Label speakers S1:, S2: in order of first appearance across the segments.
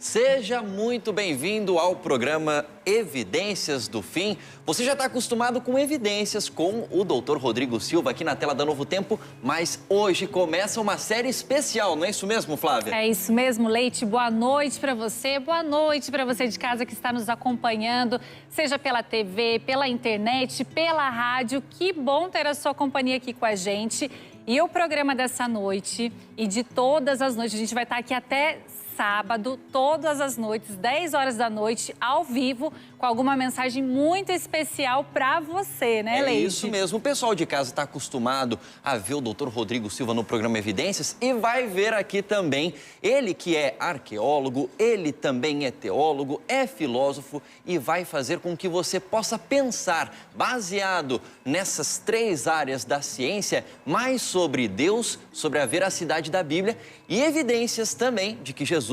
S1: Seja muito bem-vindo ao programa Evidências do Fim. Você já está acostumado com evidências com o Dr. Rodrigo Silva aqui na tela da Novo Tempo, mas hoje começa uma série especial, não é isso mesmo, Flávia?
S2: É isso mesmo, Leite. Boa noite para você de casa que está nos acompanhando, seja pela TV, pela internet, pela rádio. Que bom ter a sua companhia aqui com a gente. E o programa dessa noite e de todas as noites, a gente vai estar aqui até sábado, todas as noites, 10 horas da noite, ao vivo, com alguma mensagem muito especial para você, né, Leite?
S1: É isso mesmo. O pessoal de casa está acostumado a ver o Dr. Rodrigo Silva no programa Evidências e vai ver aqui também ele que é arqueólogo, ele também é teólogo, é filósofo e vai fazer com que você possa pensar, baseado nessas três áreas da ciência, mais sobre Deus, sobre a veracidade da Bíblia e evidências também de que Jesus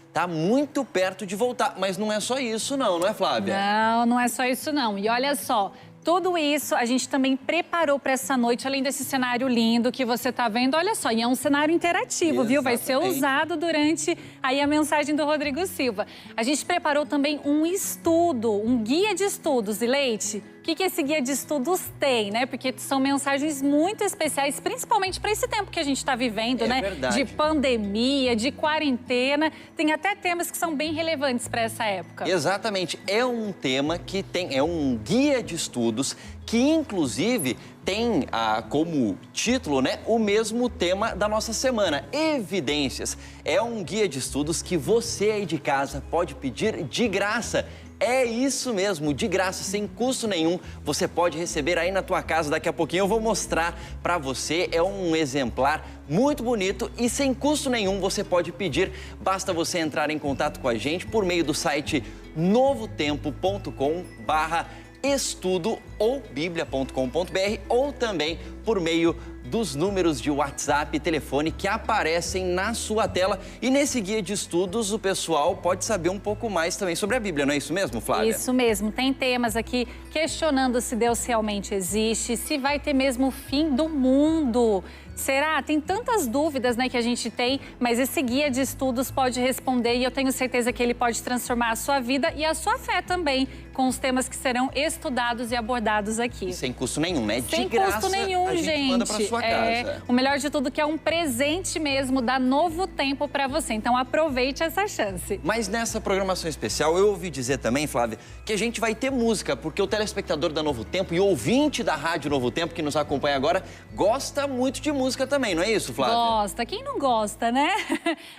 S1: está muito perto de voltar. Mas não é só isso não é, Flávia?
S2: Não, não é só isso não. E olha só, tudo isso a gente também preparou para essa noite, além desse cenário lindo que você está vendo. Olha só, e é um cenário interativo,
S1: Exatamente.
S2: viu? Vai ser usado durante aí a mensagem do Rodrigo Silva. A gente preparou também um estudo, um guia de estudos. E Leite, o que esse guia de estudos tem, né? Porque são mensagens muito especiais, principalmente para esse tempo que a gente está vivendo, né?
S1: Verdade.
S2: De pandemia, de quarentena. Tem até temas que são bem relevantes para essa época.
S1: Exatamente. É um tema que é um guia de estudos que, inclusive, tem como título, né, o mesmo tema da nossa semana, Evidências. É um guia de estudos que você aí de casa pode pedir de graça. É isso mesmo, de graça, sem custo nenhum, você pode receber aí na tua casa. Daqui a pouquinho eu vou mostrar para você. É um exemplar muito bonito e sem custo nenhum você pode pedir. Basta você entrar em contato com a gente por meio do site novotempo.com/estudo ou biblia.com.br ou também por meio dos números de WhatsApp e telefone que aparecem na sua tela. E nesse guia de estudos o pessoal pode saber um pouco mais também sobre a Bíblia, não é isso mesmo, Flávia?
S2: Isso mesmo. Tem temas aqui questionando se Deus realmente existe, se vai ter mesmo o fim do mundo. Será? Tem tantas dúvidas, né, que a gente tem, mas esse guia de estudos pode responder e eu tenho certeza que ele pode transformar a sua vida e a sua fé também, com os temas que serão estudados e abordados aqui.
S1: E sem custo nenhum, né?
S2: Sem
S1: de graça,
S2: custo nenhum,
S1: a gente manda pra sua casa.
S2: O melhor de tudo que é um presente mesmo da Novo Tempo para você. Então aproveite essa chance.
S1: Mas nessa programação especial, eu ouvi dizer também, Flávia, que a gente vai ter música, porque o telespectador da Novo Tempo e o ouvinte da Rádio Novo Tempo, que nos acompanha agora, gosta muito de música também, não é isso, Flávia?
S2: Gosta. Quem não gosta, né?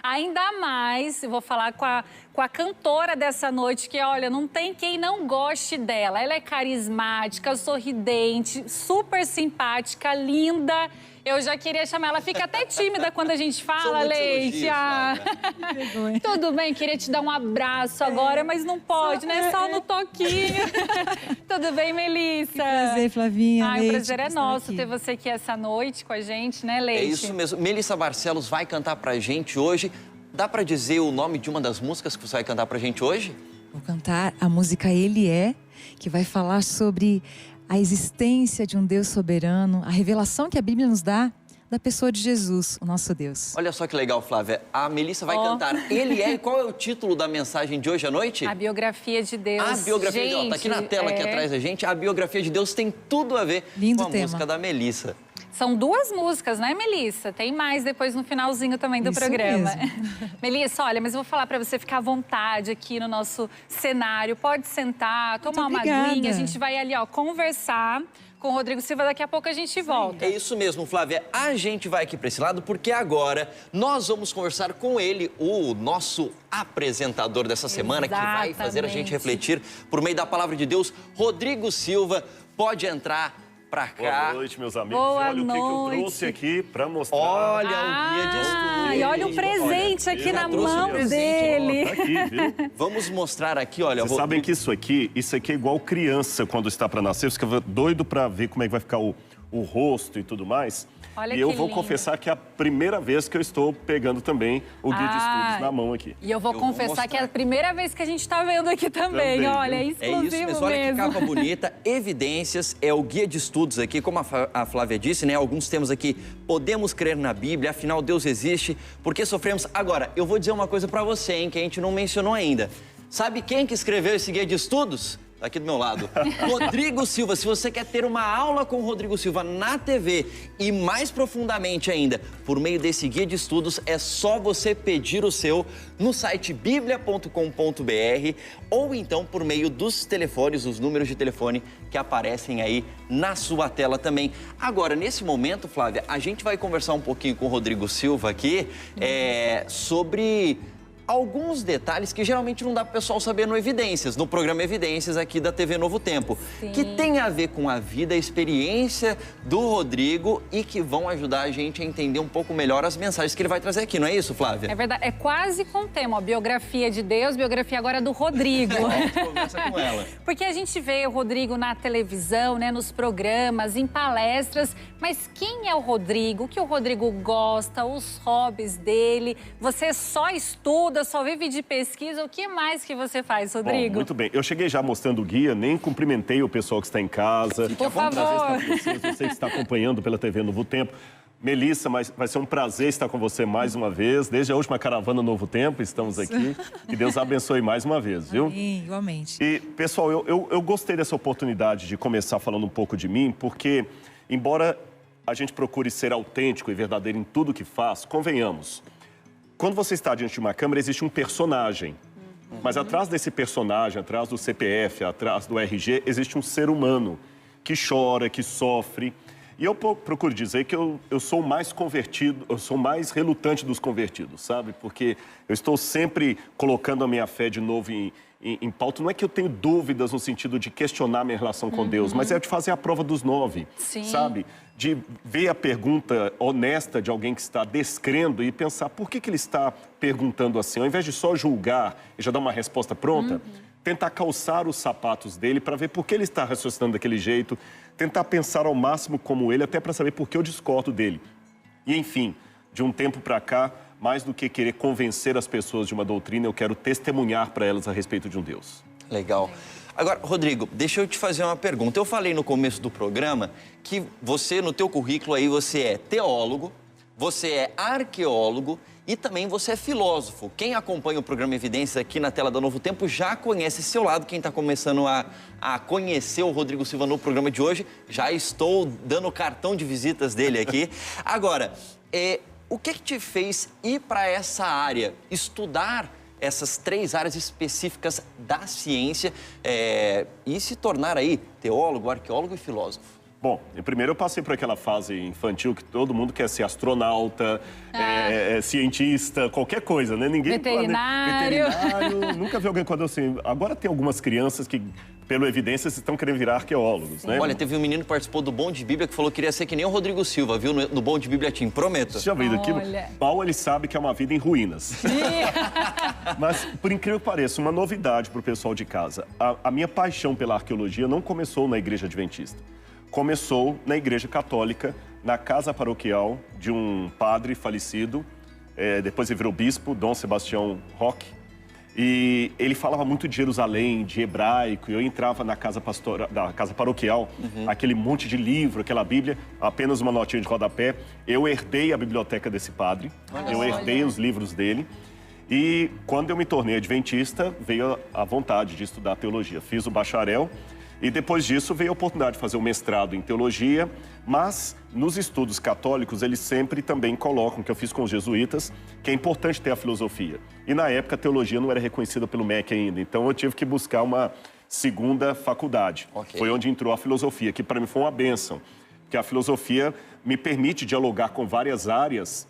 S2: Ainda mais, eu vou falar com a cantora dessa noite, que, olha, não tem quem não goste dela. Ela é carismática, sorridente, super simpática, linda. Eu já queria chamar ela, fica até tímida quando a gente fala, Leite. Tudo bem, queria te dar um abraço agora, mas não pode, né? Só no toquinho. Tudo bem, Melissa?
S3: Que prazer, Flavinha.
S2: O prazer é nosso
S3: aqui.
S2: ter você aqui essa noite com a gente, né, Leite?
S1: É isso mesmo. Melissa Barcelos vai cantar pra gente hoje. Dá pra dizer o nome de uma das músicas que você vai cantar pra gente hoje?
S3: Vou cantar a música Ele É, que vai falar sobre a existência de um Deus soberano, a revelação que a Bíblia nos dá da pessoa de Jesus, o nosso Deus.
S1: Olha só que legal, Flávia. A Melissa vai cantar Ele É. E qual é o título da mensagem de hoje à noite?
S2: A biografia de Deus.
S1: A biografia de Deus. Tá aqui na tela, aqui atrás da gente. A biografia de Deus tem tudo a ver
S3: Lindo
S1: com a
S3: tema.
S1: música da Melissa.
S2: São duas músicas, né, Melissa? Tem mais depois no finalzinho também do
S3: Isso
S2: programa.
S3: mesmo.
S2: Melissa, olha, mas eu vou falar para você ficar à vontade aqui no nosso cenário. Pode sentar, tomar uma aguinha. A gente vai ali, ó, conversar com o Rodrigo Silva. Daqui a pouco a gente volta.
S1: É isso mesmo, Flávia. A gente vai aqui para esse lado porque agora nós vamos conversar com ele, o nosso apresentador dessa semana, que vai fazer a gente refletir por meio da palavra de Deus. Rodrigo Silva, pode entrar pra cá.
S4: Boa noite, meus amigos.
S2: Boa
S4: olha o que eu
S2: noite.
S4: trouxe aqui pra mostrar.
S1: Olha o guia de estudos.
S2: E olha o presente aqui na
S1: trouxe
S2: mão
S1: um presente,
S2: dele.
S4: Tá aqui, viu?
S1: Vamos mostrar aqui, olha.
S4: Vocês sabem que isso aqui é igual criança quando está para nascer. Você fica doido para ver como é que vai ficar o o rosto e tudo mais.
S2: Olha
S4: e eu
S2: que
S4: vou
S2: lindo.
S4: confessar que é a primeira vez que eu estou pegando também o guia de estudos na mão aqui.
S2: E eu vou
S1: vou
S2: confessar
S1: mostrar.
S2: que é a primeira vez que a gente está vendo aqui também.
S4: Também,
S2: Olha, é
S4: viu?
S2: exclusivo
S1: É isso mesmo, olha que
S2: mesmo.
S1: capa bonita. Evidências é o guia de estudos aqui, como a Flávia disse, né? Alguns temos aqui, podemos crer na Bíblia, afinal Deus existe, porque sofremos. Agora, eu vou dizer uma coisa pra você, hein, que a gente não mencionou ainda. Sabe quem que escreveu esse guia de estudos? Tá aqui do meu lado. Rodrigo Silva. Se você quer ter uma aula com o Rodrigo Silva na TV e mais profundamente ainda, por meio desse guia de estudos, é só você pedir o seu no site biblia.com.br ou então por meio dos telefones, os números de telefone que aparecem aí na sua tela também. Agora, nesse momento, Flávia, a gente vai conversar um pouquinho com o Rodrigo Silva aqui sobre alguns detalhes que geralmente não dá para o pessoal saber no Evidências, no programa Evidências aqui da TV Novo Tempo,
S2: Sim.
S1: que tem a ver com a vida, a experiência do Rodrigo e que vão ajudar a gente a entender um pouco melhor as mensagens que ele vai trazer aqui, não é isso, Flávia?
S2: É verdade, é quase com o tema, ó, biografia de Deus, biografia agora do Rodrigo.
S1: Conversa com ela.
S2: Porque a gente vê o Rodrigo na televisão, né, nos programas, em palestras, mas quem é o Rodrigo? O que o Rodrigo gosta, os hobbies dele? Você só estuda, só vive de pesquisa? O que mais que você faz, Rodrigo?
S4: Bom, muito bem. Eu cheguei já mostrando o guia, nem cumprimentei o pessoal que está em casa.
S2: Por
S4: É um prazer estar
S2: favor.
S4: com vocês, você que está acompanhando pela TV Novo Tempo. Melissa, mas vai ser um prazer estar com você mais uma vez. Desde a última caravana Novo Tempo, estamos aqui. Que Deus abençoe mais uma vez, viu?
S3: Amém, igualmente.
S4: E, pessoal, eu gostei dessa oportunidade de começar falando um pouco de mim, porque, embora a gente procure ser autêntico e verdadeiro em tudo que faz, convenhamos, quando você está diante de uma câmera, existe um personagem. Mas atrás desse personagem, atrás do CPF, atrás do RG, existe um ser humano que chora, que sofre. E eu procuro dizer que eu sou o mais convertido, eu sou o mais relutante dos convertidos, sabe? Porque eu estou sempre colocando a minha fé de novo em pauta. Não é que eu tenho dúvidas no sentido de questionar minha relação com Deus, mas é de fazer a prova dos 9,
S2: Sim.
S4: sabe? De ver a pergunta honesta de alguém que está descrendo e pensar por que ele está perguntando assim, ao invés de só julgar e já dar uma resposta pronta, tentar calçar os sapatos dele para ver por que ele está raciocinando daquele jeito, tentar pensar ao máximo como ele, até para saber por que eu discordo dele. E, enfim, de um tempo para cá, mais do que querer convencer as pessoas de uma doutrina, eu quero testemunhar para elas a respeito de um Deus.
S1: Legal. Agora, Rodrigo, deixa eu te fazer uma pergunta. Eu falei no começo do programa que você, no teu currículo aí, você é teólogo, você é arqueólogo e também você é filósofo. Quem acompanha o programa Evidências aqui na tela da Novo Tempo já conhece esse seu lado. Quem está começando a conhecer o Rodrigo Silva no programa de hoje, já estou dando o cartão de visitas dele aqui. Agora, o que te fez ir para essa área, estudar essas 3 áreas específicas da ciência e se tornar aí teólogo, arqueólogo e filósofo?
S4: Bom, primeiro eu passei por aquela fase infantil que todo mundo quer ser astronauta, cientista, qualquer coisa, né? Ninguém
S2: Veterinário.
S4: veterinário. Nunca vi alguém quando assim. Agora tem algumas crianças que, pelo Evidências, estão querendo virar arqueólogos, né?
S1: Olha, teve um menino que participou do Bom de Bíblia que falou que queria ser que nem o Rodrigo Silva, viu? No Bom de Bíblia Team, prometo.
S4: Você já viu aquilo?
S2: Olha.
S4: Mal ele sabe que é uma vida em ruínas. Mas, por incrível que pareça, uma novidade para o pessoal de casa. A minha paixão pela arqueologia não começou na Igreja Adventista. Começou na Igreja Católica, na casa paroquial de um padre falecido, depois ele virou bispo, Dom Sebastião Roque. E ele falava muito de Jerusalém, de hebraico, e eu entrava na casa paroquial, aquele monte de livro, aquela Bíblia, apenas uma notinha de rodapé. Eu herdei a biblioteca desse padre, eu herdei os livros dele. E quando eu me tornei adventista, veio a vontade de estudar teologia. Fiz o bacharel. E depois disso veio a oportunidade de fazer o mestrado em teologia, mas nos estudos católicos eles sempre também colocam, que eu fiz com os jesuítas, que é importante ter a filosofia. E na época a teologia não era reconhecida pelo MEC ainda, então eu tive que buscar uma segunda faculdade.
S1: Okay.
S4: Foi onde entrou a filosofia, que para mim foi uma bênção, porque a filosofia me permite dialogar com várias áreas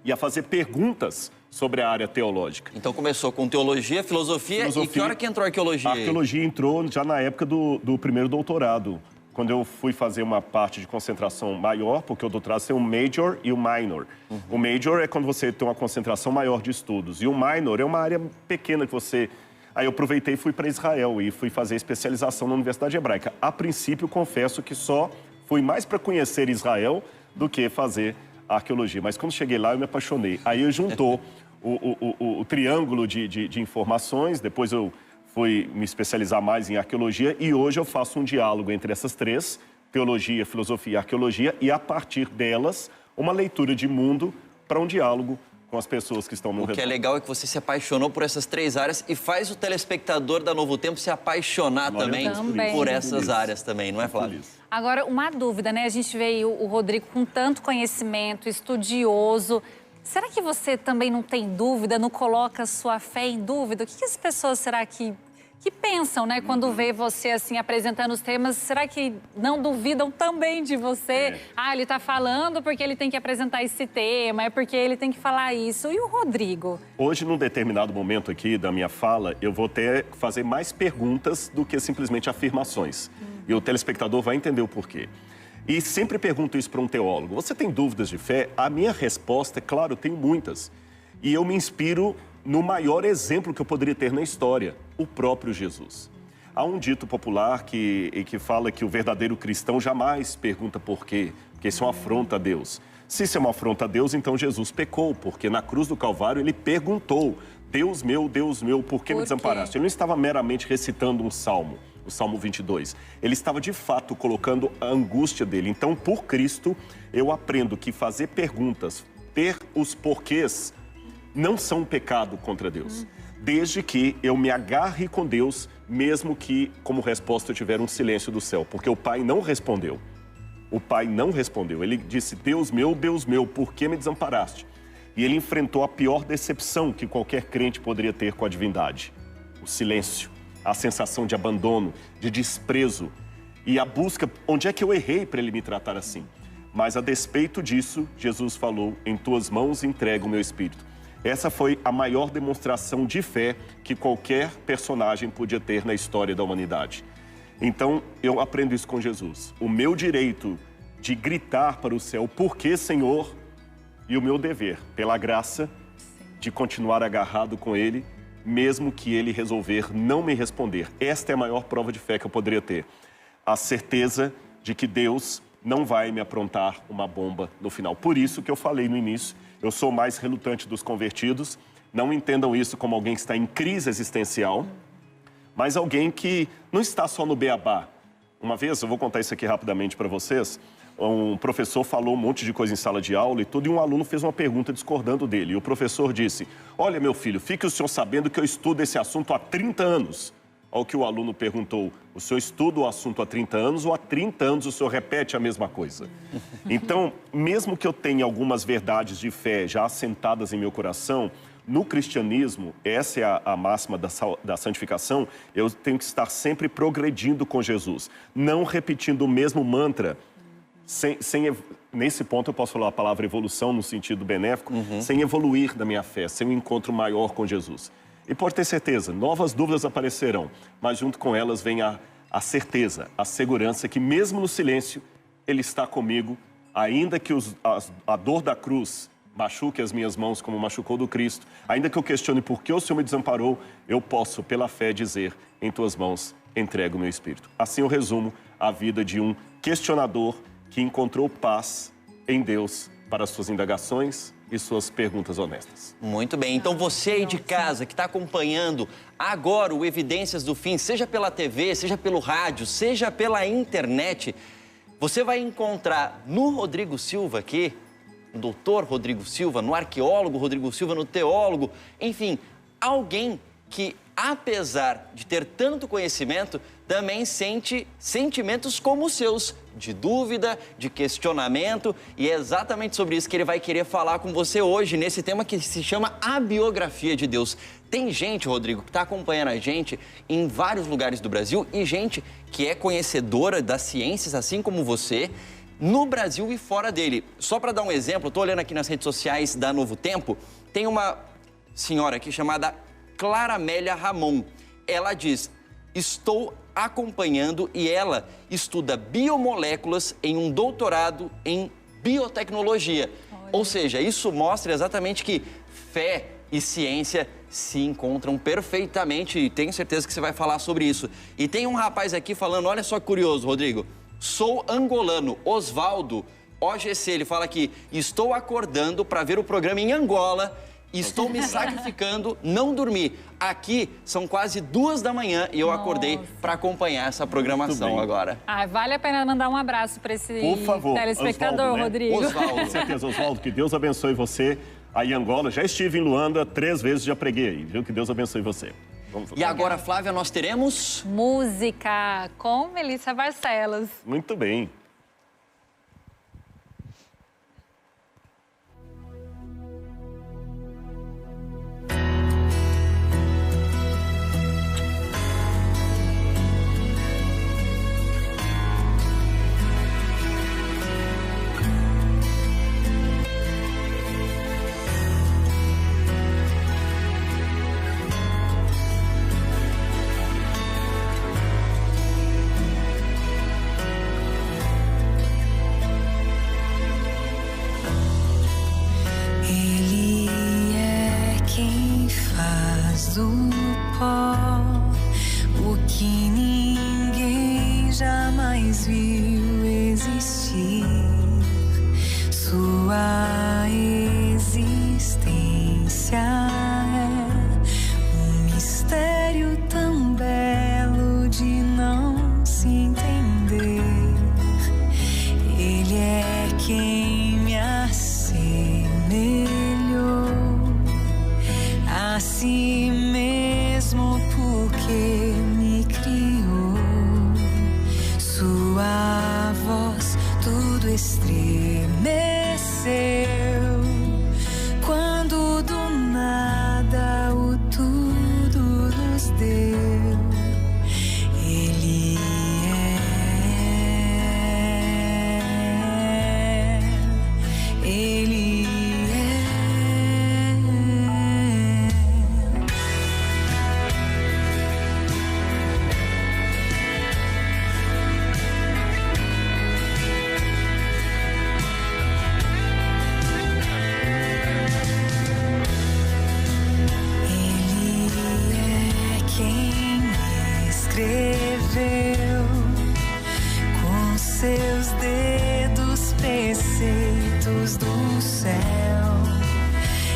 S4: e a fazer perguntas sobre a área teológica.
S1: Então começou com teologia, filosofia, e que hora que entrou a arqueologia?
S4: A arqueologia entrou já na época do primeiro doutorado, quando eu fui fazer uma parte de concentração maior, porque o doutorado tem um major e o minor. O major é quando você tem uma concentração maior de estudos, e o minor é uma área pequena que você... Aí eu aproveitei e fui para Israel e fui fazer especialização na Universidade Hebraica. A princípio, confesso que só Fui mais para conhecer Israel do que fazer arqueologia. Mas quando cheguei lá, eu me apaixonei. Aí eu juntou o triângulo de informações, depois eu fui me especializar mais em arqueologia e hoje eu faço um diálogo entre essas três, teologia, filosofia e arqueologia, e a partir delas, uma leitura de mundo para um diálogo com as pessoas que estão ao meu redor.
S1: O que é legal é que você se apaixonou por essas três áreas e faz o telespectador da Novo Tempo se apaixonar também por essas áreas também, não é, Flávio?
S2: Agora, uma dúvida, né? A gente vê o Rodrigo com tanto conhecimento, estudioso. Será que você também não tem dúvida, não coloca sua fé em dúvida? O que as pessoas será que pensam, né? Quando vê você, assim, apresentando os temas, será que não duvidam também de você? Ah, ele tá falando porque ele tem que apresentar esse tema, é porque ele tem que falar isso. E o Rodrigo?
S4: Hoje, num determinado momento aqui da minha fala, eu vou ter que fazer mais perguntas do que simplesmente afirmações. E o telespectador vai entender o porquê. E sempre pergunto isso para um teólogo. Você tem dúvidas de fé? A minha resposta é, claro, eu tenho muitas. E eu me inspiro no maior exemplo que eu poderia ter na história, o próprio Jesus. Há um dito popular que fala que o verdadeiro cristão jamais pergunta por quê, porque isso é uma afronta a Deus. Se isso é uma afronta a Deus, então Jesus pecou, porque na cruz do Calvário ele perguntou: Deus meu, por que me desamparaste? Ele não estava meramente recitando um salmo, o Salmo 22. Ele estava, de fato, colocando a angústia dele. Então, por Cristo, eu aprendo que fazer perguntas, ter os porquês, não são um pecado contra Deus. Desde que eu me agarre com Deus, mesmo que, como resposta, eu tiver um silêncio do céu. Porque o Pai não respondeu. O Pai não respondeu. Ele disse: Deus meu, por que me desamparaste? E ele enfrentou a pior decepção que qualquer crente poderia ter com a divindade: o silêncio, a sensação de abandono, de desprezo e a busca, onde é que eu errei para ele me tratar assim? Mas a despeito disso, Jesus falou: em tuas mãos entrego o meu espírito. Essa foi a maior demonstração de fé que qualquer personagem podia ter na história da humanidade. Então, eu aprendo isso com Jesus. O meu direito de gritar para o céu: por que, Senhor? E o meu dever, pela graça, de continuar agarrado com Ele, mesmo que Ele resolver não me responder. Esta é a maior prova de fé que eu poderia ter. A certeza de que Deus não vai me aprontar uma bomba no final. Por isso que eu falei no início, eu sou mais relutante dos convertidos. Não entendam isso como alguém que está em crise existencial, mas alguém que não está só no beabá. Uma vez, eu vou contar isso aqui rapidamente para vocês, um professor falou um monte de coisa em sala de aula e tudo, e um aluno fez uma pergunta discordando dele. E o professor disse: olha, meu filho, fique o senhor sabendo que eu estudo esse assunto há 30 anos. Ao que o aluno perguntou: o senhor estuda o assunto há 30 anos ou há 30 anos o senhor repete a mesma coisa? Então, mesmo que eu tenha algumas verdades de fé já assentadas em meu coração, no cristianismo, essa é a máxima da santificação, eu tenho que estar sempre progredindo com Jesus, não repetindo o mesmo mantra. Nesse ponto eu posso falar a palavra evolução no sentido benéfico, sem evoluir da minha fé, sem um encontro maior com Jesus. E pode ter certeza, novas dúvidas aparecerão, mas junto com elas vem a certeza, a segurança que mesmo no silêncio, Ele está comigo, ainda que a dor da cruz machuque as minhas mãos como machucou do Cristo, ainda que eu questione por que o Senhor me desamparou, eu posso, pela fé, dizer: em tuas mãos entrego o meu espírito. Assim eu resumo a vida de um questionador que encontrou paz em Deus para as suas indagações e suas perguntas honestas.
S1: Muito bem. Então você aí de casa que está acompanhando agora o Evidências do Fim, seja pela TV, seja pelo rádio, seja pela internet, você vai encontrar no Rodrigo Silva aqui, no doutor Rodrigo Silva, no arqueólogo Rodrigo Silva, no teólogo, enfim, alguém que, apesar de ter tanto conhecimento, também sente sentimentos como os seus, de dúvida, de questionamento, e é exatamente sobre isso que ele vai querer falar com você hoje, nesse tema que se chama A Biografia de Deus. Tem gente, Rodrigo, que está acompanhando a gente em vários lugares do Brasil e gente que é conhecedora das ciências, assim como você, no Brasil e fora dele. Só para dar um exemplo, estou olhando aqui nas redes sociais da Novo Tempo, tem uma senhora aqui chamada Clara Amélia Ramon. Ela diz: estou acompanhando, e ela estuda biomoléculas em um doutorado em biotecnologia. Olha. Ou seja, isso mostra exatamente que fé e ciência se encontram perfeitamente, e tenho certeza que você vai falar sobre isso. E tem um rapaz aqui falando, olha só que curioso, Rodrigo, Sou angolano. Osvaldo, OGC, ele fala aqui, estou acordando para ver o programa em Angola. Estou me sacrificando, não dormi. Aqui são quase 2 da manhã e eu acordei para acompanhar essa programação agora.
S2: Ah, vale a pena mandar um abraço para esse
S4: Por favor,
S2: telespectador,
S4: Osvaldo, né?
S2: Rodrigo.
S1: Osvaldo.
S4: Com certeza, Osvaldo, que Deus abençoe você aí em Angola. Já estive em Luanda 3 vezes, já preguei aí, viu? Que Deus abençoe você. Vamos lá.
S1: E agora, Flávia, nós teremos...
S2: Música com Melissa Barcelos.
S4: Muito bem.
S5: Do pó, o que ninguém jamais viu existir, sua existência é um mistério tão belo de não se entender. Ele é quem me assemelhou a si mesmo, porque me criou. Sua voz tudo estremeceu quando do nada o tudo nos deu. Ele escreveu com seus dedos preceitos do céu.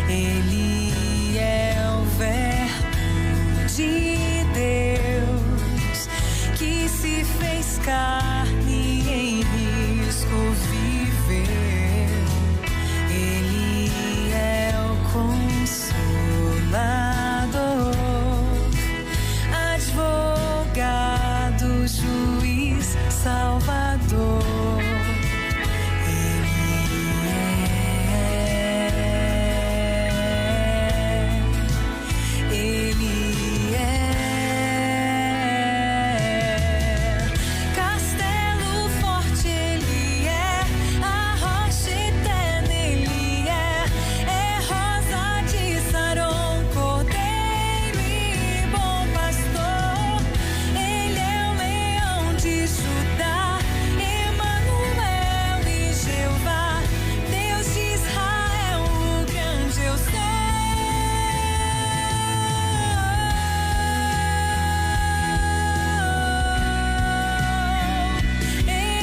S5: Ele é o Verbo de Deus que se fez carne em risco viveu. Ele é o Consolador, advogado, juiz, salvador. Ele é castelo forte, ele é a rocha eterna, ele é rosa de Saron, cordeiro e bom pastor. Ele é o leão de Judá, Emanuel e Jeová, Deus de Israel, o grande eu sou. Ele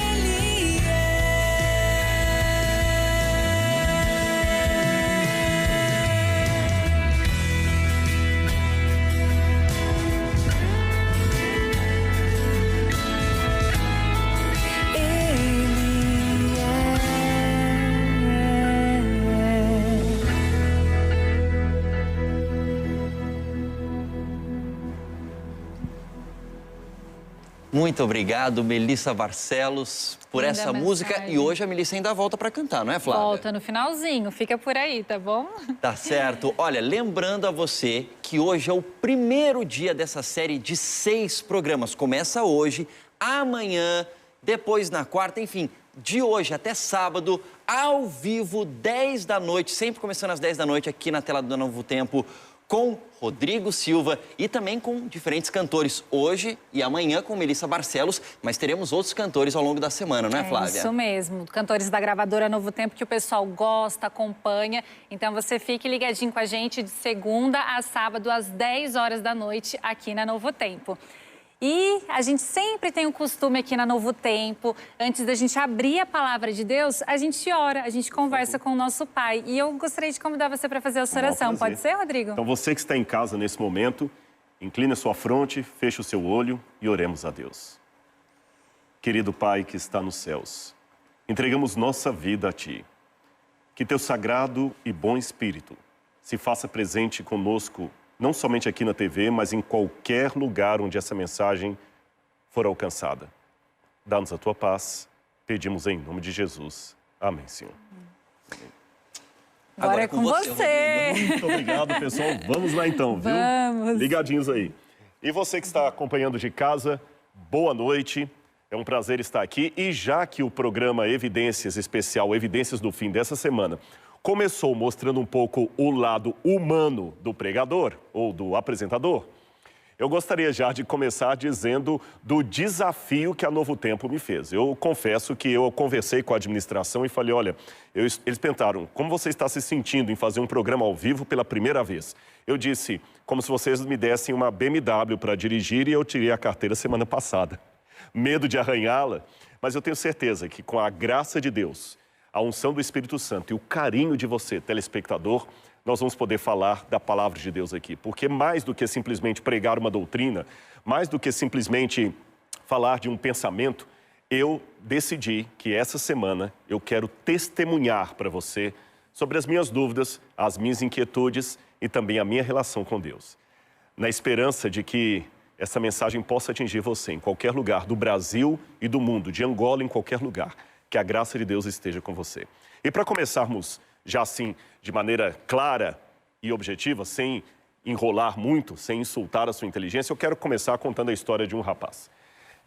S1: Muito obrigado, Melissa Barcelos, por
S2: Linda
S1: essa música.
S2: mensagem.
S1: E hoje a Melissa ainda volta para cantar, não é, Flávia?
S2: Volta no finalzinho, fica por aí, tá bom?
S1: Tá certo. Olha, lembrando a você que hoje é o primeiro dia dessa série de 6 programas. Começa hoje, amanhã, depois na quarta, enfim, de hoje até sábado, ao vivo, 10 da noite, sempre começando às 10 da noite aqui na tela do Novo Tempo, com Rodrigo Silva e também com diferentes cantores. Hoje e amanhã com Melissa Barcelos, mas teremos outros cantores ao longo da semana, não é, Flávia?
S2: Isso mesmo, cantores da gravadora Novo Tempo que o pessoal gosta, acompanha. Então você fique ligadinho com a gente de segunda a sábado às 10 horas da noite aqui na Novo Tempo. E a gente sempre tem o costume aqui na Novo Tempo, antes da gente abrir a palavra de Deus, a gente ora, a gente conversa com o nosso Pai. E eu gostaria de convidar você para fazer essa oração. Pode ser, Rodrigo?
S4: Então, você que está em casa nesse momento, incline a sua fronte, feche o seu olho e oremos a Deus. Querido Pai que está nos céus, entregamos nossa vida a Ti. Que Teu sagrado e bom Espírito se faça presente conosco, não somente aqui na TV, mas em qualquer lugar onde essa mensagem for alcançada. Dá-nos a Tua paz, pedimos em nome de Jesus. Amém, Senhor.
S2: Agora é com você.
S4: Muito obrigado, pessoal. Vamos lá então, viu?
S2: Vamos.
S4: Ligadinhos aí. E você que está acompanhando de casa, boa noite. É um prazer estar aqui. E já que o programa Evidências Especial, Evidências do Fim dessa semana, começou mostrando um pouco o lado humano do pregador ou do apresentador, eu gostaria já de começar dizendo do desafio que a Novo Tempo me fez. Eu confesso que eu conversei com a administração e falei, olha, eles perguntaram, como você está se sentindo em fazer um programa ao vivo pela primeira vez? Eu disse, como se vocês me dessem uma BMW para dirigir e eu tirei a carteira semana passada. Medo de arranhá-la, mas eu tenho certeza que com a graça de Deus, a unção do Espírito Santo e o carinho de você, telespectador, nós vamos poder falar da palavra de Deus aqui. Porque mais do que simplesmente pregar uma doutrina, mais do que simplesmente falar de um pensamento, eu decidi que essa semana eu quero testemunhar para você sobre as minhas dúvidas, as minhas inquietudes e também a minha relação com Deus. Na esperança de que essa mensagem possa atingir você em qualquer lugar do Brasil e do mundo, de Angola em qualquer lugar. Que a graça de Deus esteja com você. E para começarmos já assim, de maneira clara e objetiva, sem enrolar muito, sem insultar a sua inteligência, eu quero começar contando a história de um rapaz.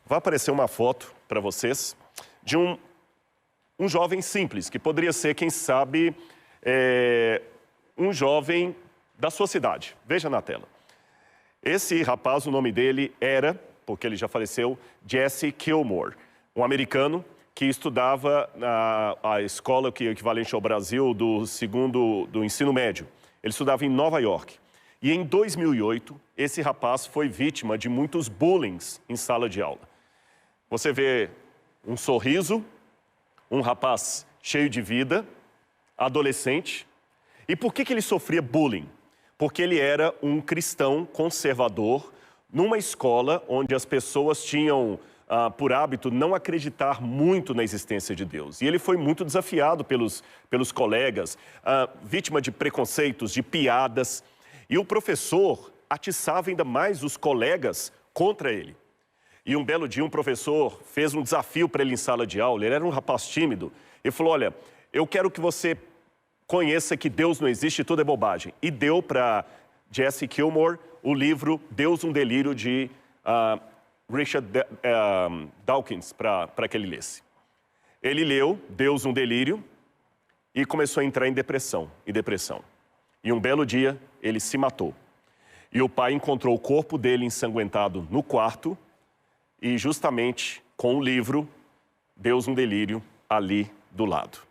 S4: Vai aparecer uma foto para vocês de um jovem simples, que poderia ser, quem sabe, um jovem da sua cidade. Veja na tela. Esse rapaz, o nome dele era, porque ele já faleceu, Jesse Kilmore, um americano que estudava na escola que é equivalente ao Brasil do ensino médio. Ele estudava em Nova York. E em 2008, esse rapaz foi vítima de muitos bullying em sala de aula. Você vê um sorriso, um rapaz cheio de vida, adolescente. E por que ele sofria bullying? Porque ele era um cristão conservador numa escola onde as pessoas tinham por hábito não acreditar muito na existência de Deus. E ele foi muito desafiado pelos colegas, vítima de preconceitos, de piadas. E o professor atiçava ainda mais os colegas contra ele. E um belo dia um professor fez um desafio para ele em sala de aula. Ele era um rapaz tímido. Ele falou, olha, eu quero que você conheça que Deus não existe, tudo é bobagem. E deu para Jesse Kilmore o livro Deus, um Delírio, de Richard Dawkins, para que ele lesse. Ele leu Deus, um Delírio e começou a entrar em depressão. E um belo dia, ele se matou. E o pai encontrou o corpo dele ensanguentado no quarto e justamente com o livro Deus, um Delírio, ali do lado.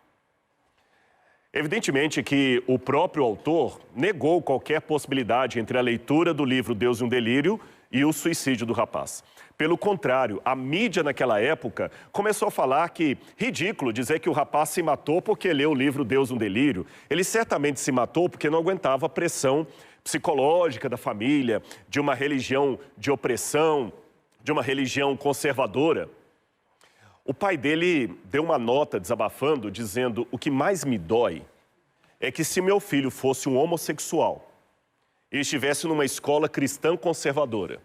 S4: Evidentemente que o próprio autor negou qualquer possibilidade entre a leitura do livro Deus, um Delírio e o suicídio do rapaz. Pelo contrário, a mídia naquela época começou a falar que ridículo dizer que o rapaz se matou porque leu o livro Deus, um Delírio. Ele certamente se matou porque não aguentava a pressão psicológica da família, de uma religião de opressão, de uma religião conservadora. O pai dele deu uma nota desabafando, dizendo: o que mais me dói é que se meu filho fosse um homossexual e estivesse numa escola cristã conservadora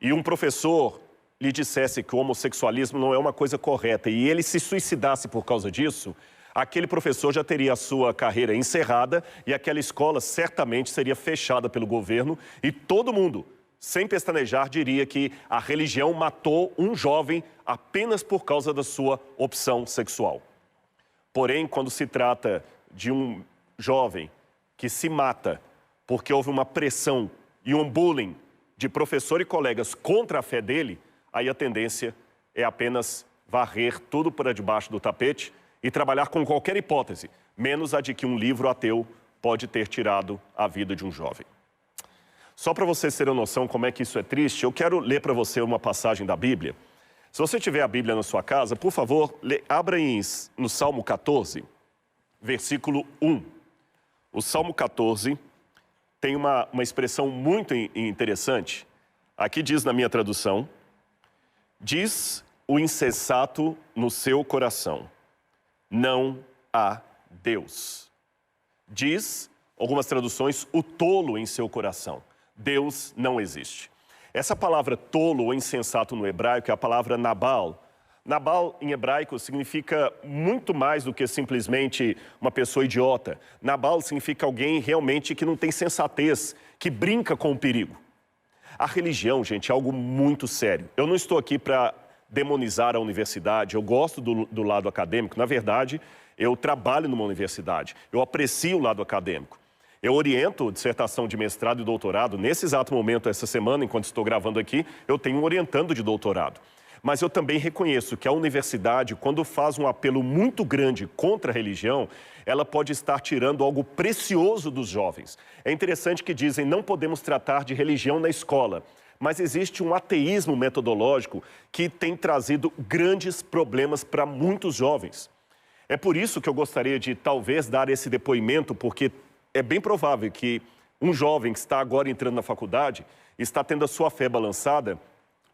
S4: e um professor lhe dissesse que o homossexualismo não é uma coisa correta e ele se suicidasse por causa disso, aquele professor já teria a sua carreira encerrada e aquela escola certamente seria fechada pelo governo e todo mundo, sem pestanejar, diria que a religião matou um jovem apenas por causa da sua opção sexual. Porém, quando se trata de um jovem que se mata porque houve uma pressão e um bullying de professor e colegas contra a fé dele, aí a tendência é apenas varrer tudo para debaixo do tapete e trabalhar com qualquer hipótese, menos a de que um livro ateu pode ter tirado a vida de um jovem. Só para vocês terem noção como é que isso é triste, eu quero ler para você uma passagem da Bíblia. Se você tiver a Bíblia na sua casa, por favor, abra no Salmo 14, versículo 1. O Salmo 14 tem uma expressão muito interessante. Aqui diz na minha tradução: diz o insensato no seu coração, não há Deus. Diz, algumas traduções, o tolo em seu coração, Deus não existe. Essa palavra tolo ou insensato no hebraico é a palavra Nabal. Nabal, em hebraico, significa muito mais do que simplesmente uma pessoa idiota. Nabal significa alguém realmente que não tem sensatez, que brinca com o perigo. A religião, gente, é algo muito sério. Eu não estou aqui para demonizar a universidade, eu gosto do lado acadêmico. Na verdade, eu trabalho numa universidade, eu aprecio o lado acadêmico. Eu oriento dissertação de mestrado e doutorado. Nesse exato momento, essa semana, enquanto estou gravando aqui, eu tenho um orientando de doutorado. Mas eu também reconheço que a universidade, quando faz um apelo muito grande contra a religião, ela pode estar tirando algo precioso dos jovens. É interessante que dizem, não podemos tratar de religião na escola, mas existe um ateísmo metodológico que tem trazido grandes problemas para muitos jovens. É por isso que eu gostaria de, talvez, dar esse depoimento, porque é bem provável que um jovem que está agora entrando na faculdade está tendo a sua fé balançada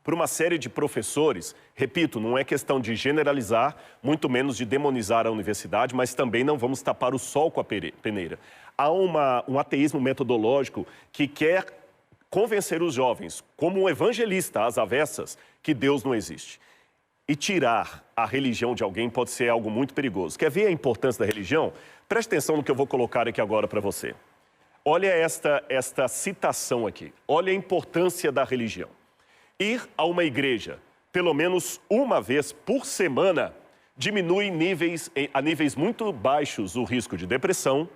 S4: por uma série de professores. Repito, não é questão de generalizar, muito menos de demonizar a universidade, mas também não vamos tapar o sol com a peneira. Há um ateísmo metodológico que quer convencer os jovens, como um evangelista às avessas, que Deus não existe. E tirar a religião de alguém pode ser algo muito perigoso. Quer ver a importância da religião? Preste atenção no que eu vou colocar aqui agora para você. Olha esta citação aqui. Olha a importância da religião. Ir a uma igreja, pelo menos uma vez por semana, diminui a níveis muito baixos o risco de depressão,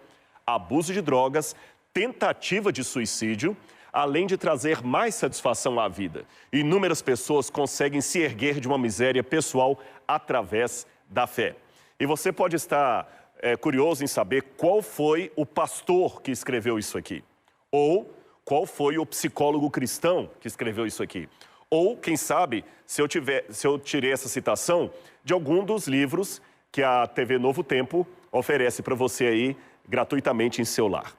S4: abuso de drogas, tentativa de suicídio, além de trazer mais satisfação à vida. Inúmeras pessoas conseguem se erguer de uma miséria pessoal através da fé. E você pode estar curioso em saber qual foi o pastor que escreveu isso aqui. Ou qual foi o psicólogo cristão que escreveu isso aqui. Ou, quem sabe, se eu tirei essa citação de algum dos livros que a TV Novo Tempo oferece para você aí gratuitamente em seu lar.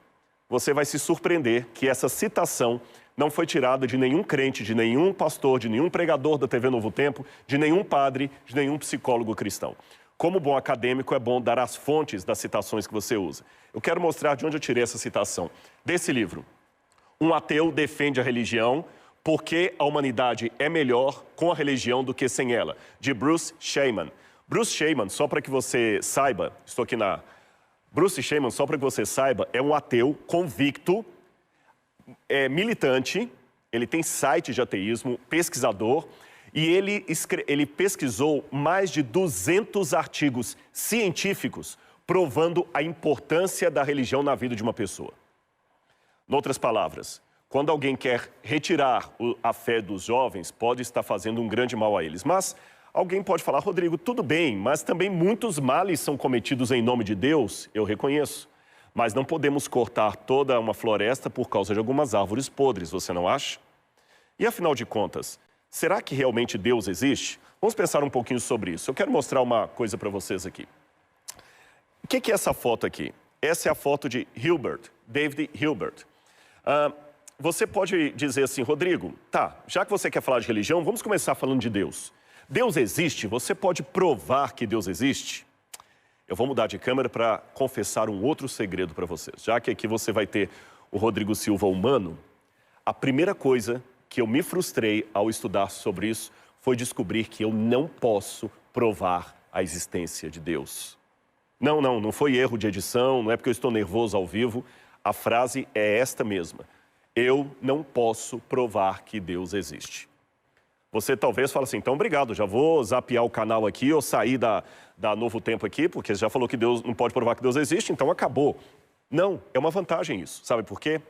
S4: Você vai se surpreender que essa citação não foi tirada de nenhum crente, de nenhum pastor, de nenhum pregador da TV Novo Tempo, de nenhum padre, de nenhum psicólogo cristão. Como bom acadêmico, é bom dar as fontes das citações que você usa. Eu quero mostrar de onde eu tirei essa citação. Desse livro, Um Ateu Defende a Religião, porque a humanidade é melhor com a religião do que sem ela, de Bruce Shaman. Bruce Shaman, só para que você saiba, estou aqui na... Bruce Shaman, só para que você saiba, é um ateu convicto, militante, ele tem site de ateísmo, pesquisador, e ele pesquisou mais de 200 artigos científicos provando a importância da religião na vida de uma pessoa. Em outras palavras, quando alguém quer retirar a fé dos jovens, pode estar fazendo um grande mal a eles. Mas alguém pode falar, Rodrigo, tudo bem, mas também muitos males são cometidos em nome de Deus, eu reconheço. Mas não podemos cortar toda uma floresta por causa de algumas árvores podres, você não acha? E afinal de contas, será que realmente Deus existe? Vamos pensar um pouquinho sobre isso. Eu quero mostrar uma coisa para vocês aqui. O que é essa foto aqui? Essa é a foto de Hilbert, David Hilbert. Você pode dizer assim, Rodrigo, tá, já que você quer falar de religião, vamos começar falando de Deus. Deus existe? Você pode provar que Deus existe? Eu vou mudar de câmera para confessar um outro segredo para vocês. Já que aqui você vai ter o Rodrigo Silva humano, a primeira coisa que eu me frustrei ao estudar sobre isso foi descobrir que eu não posso provar a existência de Deus. Não foi erro de edição, não é porque eu estou nervoso ao vivo. A frase é esta mesma. Eu não posso provar que Deus existe. Você talvez fale assim, então obrigado, já vou zapear o canal aqui ou sair da Novo Tempo aqui, porque você já falou que Deus não pode provar que Deus existe, então acabou. Não, é uma vantagem isso. Sabe por quê?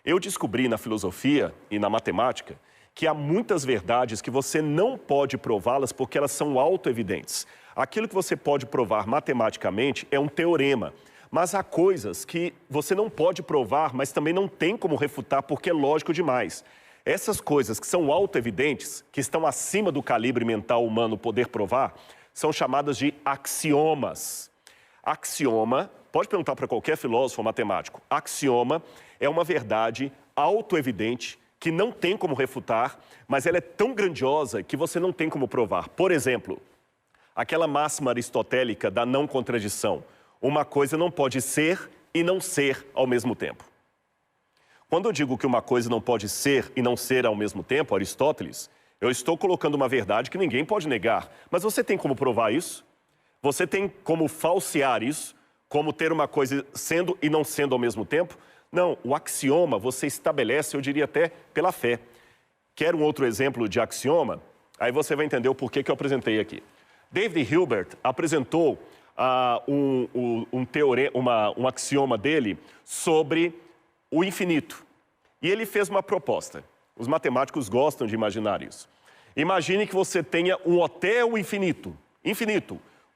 S4: Eu descobri na filosofia e na matemática que há muitas verdades que você não pode prová-las porque elas são autoevidentes. Aquilo que você pode provar matematicamente é um teorema, Mas há coisas que você não pode provar, mas também não tem como refutar, porque é lógico demais. Essas coisas que são autoevidentes, que estão acima do calibre mental humano poder provar, são chamadas de axiomas. Axioma, pode perguntar para qualquer filósofo ou matemático, axioma é uma verdade autoevidente que não tem como refutar, mas ela é tão grandiosa que você não tem como provar. Por exemplo, aquela máxima aristotélica da não contradição. Uma coisa não pode ser e não ser ao mesmo tempo. Quando eu digo que uma coisa não pode ser e não ser ao mesmo tempo, Aristóteles, eu estou colocando uma verdade que ninguém pode negar. Mas você tem como provar isso? Você tem como falsear isso? Como ter uma coisa sendo e não sendo ao mesmo tempo? Não, o axioma você estabelece, eu diria até, pela fé. Quer um outro exemplo de axioma? Aí você vai entender o porquê que eu apresentei aqui. David Hilbert apresentou um axioma dele sobre o infinito. E ele fez uma proposta. Os matemáticos gostam de imaginar isso. Imagine que você tenha um hotel infinito,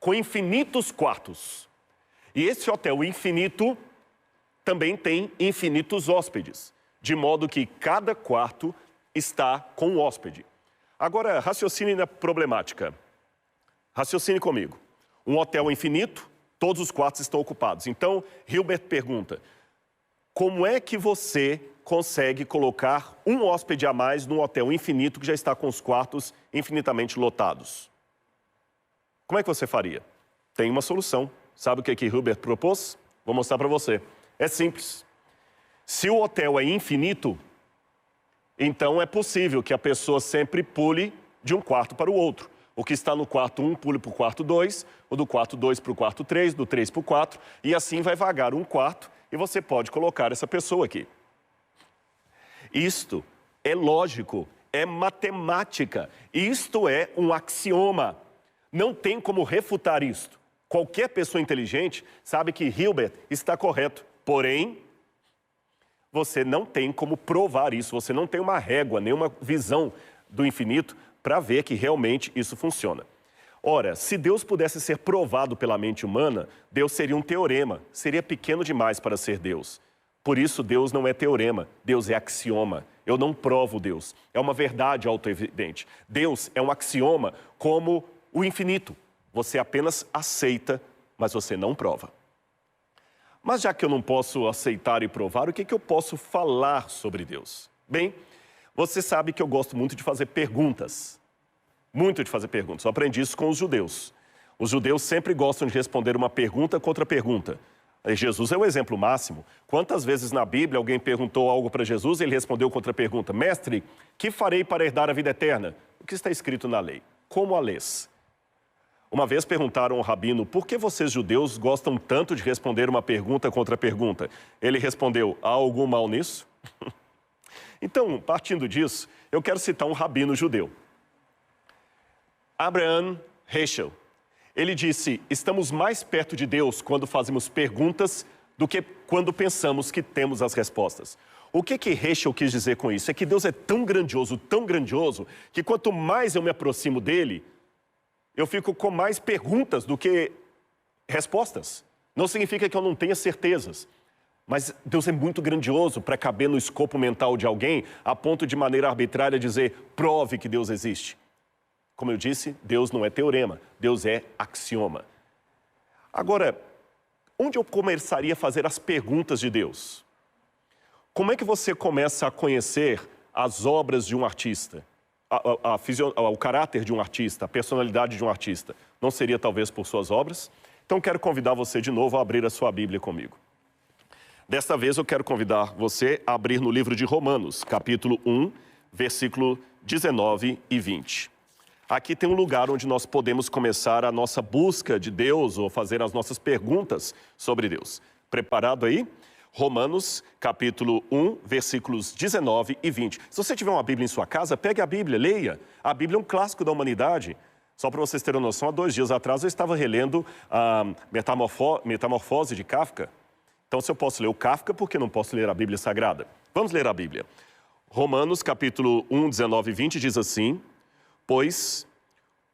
S4: com infinitos quartos. E esse hotel infinito também tem infinitos hóspedes, de modo que cada quarto está com um hóspede. Agora, raciocine na problemática. Raciocine comigo. Um hotel infinito, todos os quartos estão ocupados. Então, Hilbert pergunta, como é que você consegue colocar um hóspede a mais num hotel infinito que já está com os quartos infinitamente lotados? Como é que você faria? Tem uma solução. Sabe o que Hilbert propôs? Vou mostrar para você. É simples. Se o hotel é infinito, então é possível que a pessoa sempre pule de um quarto para o outro. O que está no quarto 1 pule para o quarto 2, o do quarto 2 para o quarto 3, do 3 para o 4, e assim vai vagar um quarto e você pode colocar essa pessoa aqui. Isto é lógico, é matemática, isto é um axioma. Não tem como refutar isto. Qualquer pessoa inteligente sabe que Hilbert está correto, porém, você não tem como provar isso, você não tem uma régua, nenhuma visão do infinito para ver que realmente isso funciona. Ora, se Deus pudesse ser provado pela mente humana, Deus seria um teorema, seria pequeno demais para ser Deus. Por isso, Deus não é teorema, Deus é axioma. Eu não provo Deus, é uma verdade autoevidente. Deus é um axioma como o infinito. Você apenas aceita, mas você não prova. Mas já que eu não posso aceitar e provar, o que eu posso falar sobre Deus? Bem, você sabe que eu gosto muito de fazer perguntas. Muito de fazer perguntas. Eu aprendi isso com os judeus. Os judeus sempre gostam de responder uma pergunta contra pergunta. Jesus é o exemplo máximo. Quantas vezes na Bíblia alguém perguntou algo para Jesus e ele respondeu contra pergunta: Mestre, que farei para herdar a vida eterna? O que está escrito na lei? Como a lês? Uma vez perguntaram ao rabino, por que vocês judeus gostam tanto de responder uma pergunta contra pergunta? Ele respondeu, há algum mal nisso? Então, partindo disso, eu quero citar um rabino judeu. Abraham Heschel. Ele disse, estamos mais perto de Deus quando fazemos perguntas do que quando pensamos que temos as respostas. O que Heschel quis dizer com isso? É que Deus é tão grandioso, que quanto mais eu me aproximo dele, eu fico com mais perguntas do que respostas. Não significa que eu não tenha certezas. Mas Deus é muito grandioso para caber no escopo mental de alguém a ponto de maneira arbitrária dizer, prove que Deus existe. Como eu disse, Deus não é teorema, Deus é axioma. Agora, onde eu começaria a fazer as perguntas de Deus? Como é que você começa a conhecer as obras de um artista? O caráter de um artista, a personalidade de um artista, não seria talvez por suas obras? Então quero convidar você de novo a abrir a sua Bíblia comigo. Desta vez eu quero convidar você a abrir no livro de Romanos, capítulo 1, versículo 19 e 20. Aqui tem um lugar onde nós podemos começar a nossa busca de Deus ou fazer as nossas perguntas sobre Deus. Preparado aí? Romanos, capítulo 1, versículos 19 e 20. Se você tiver uma Bíblia em sua casa, pegue a Bíblia, leia. A Bíblia é um clássico da humanidade. Só para vocês terem noção, há 2 dias atrás eu estava relendo a Metamorfose de Kafka. Então, se eu posso ler o Kafka, por que não posso ler a Bíblia Sagrada? Vamos ler a Bíblia. Romanos, capítulo 1, 19 e 20 diz assim, pois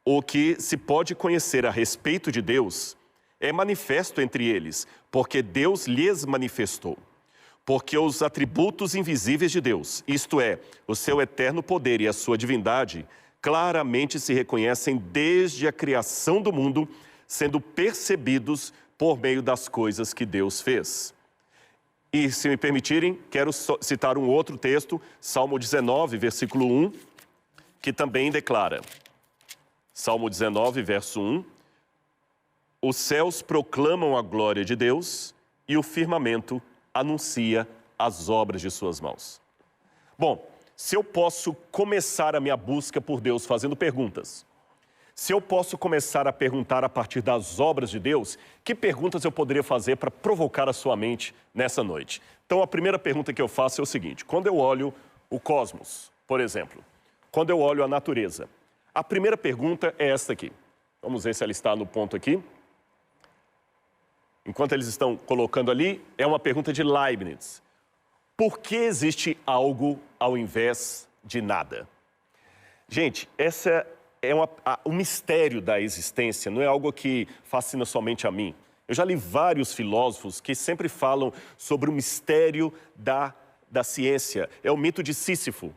S4: o que se pode conhecer a respeito de Deus é manifesto entre eles, porque Deus lhes manifestou. Porque os atributos invisíveis de Deus, isto é, o seu eterno poder e a sua divindade, claramente se reconhecem desde a criação do mundo, sendo percebidos por meio das coisas que Deus fez. E, se me permitirem, quero citar um outro texto, Salmo 19, versículo 1, que também declara. Salmo 19, verso 1. Os céus proclamam a glória de Deus e o firmamento anuncia as obras de suas mãos. Bom, se eu posso começar a minha busca por Deus fazendo perguntas, se eu posso começar a perguntar a partir das obras de Deus, que perguntas eu poderia fazer para provocar a sua mente nessa noite? Então, a primeira pergunta que eu faço é o seguinte: quando eu olho o cosmos, por exemplo, quando eu olho a natureza, a primeira pergunta é esta aqui. Vamos ver se ela está no ponto aqui. Enquanto eles estão colocando ali, é uma pergunta de Leibniz. Por que existe algo ao invés de nada? Gente, essa é o mistério da existência, não é algo que fascina somente a mim. Eu já li vários filósofos que sempre falam sobre o mistério da ciência. É o mito de Sísifo,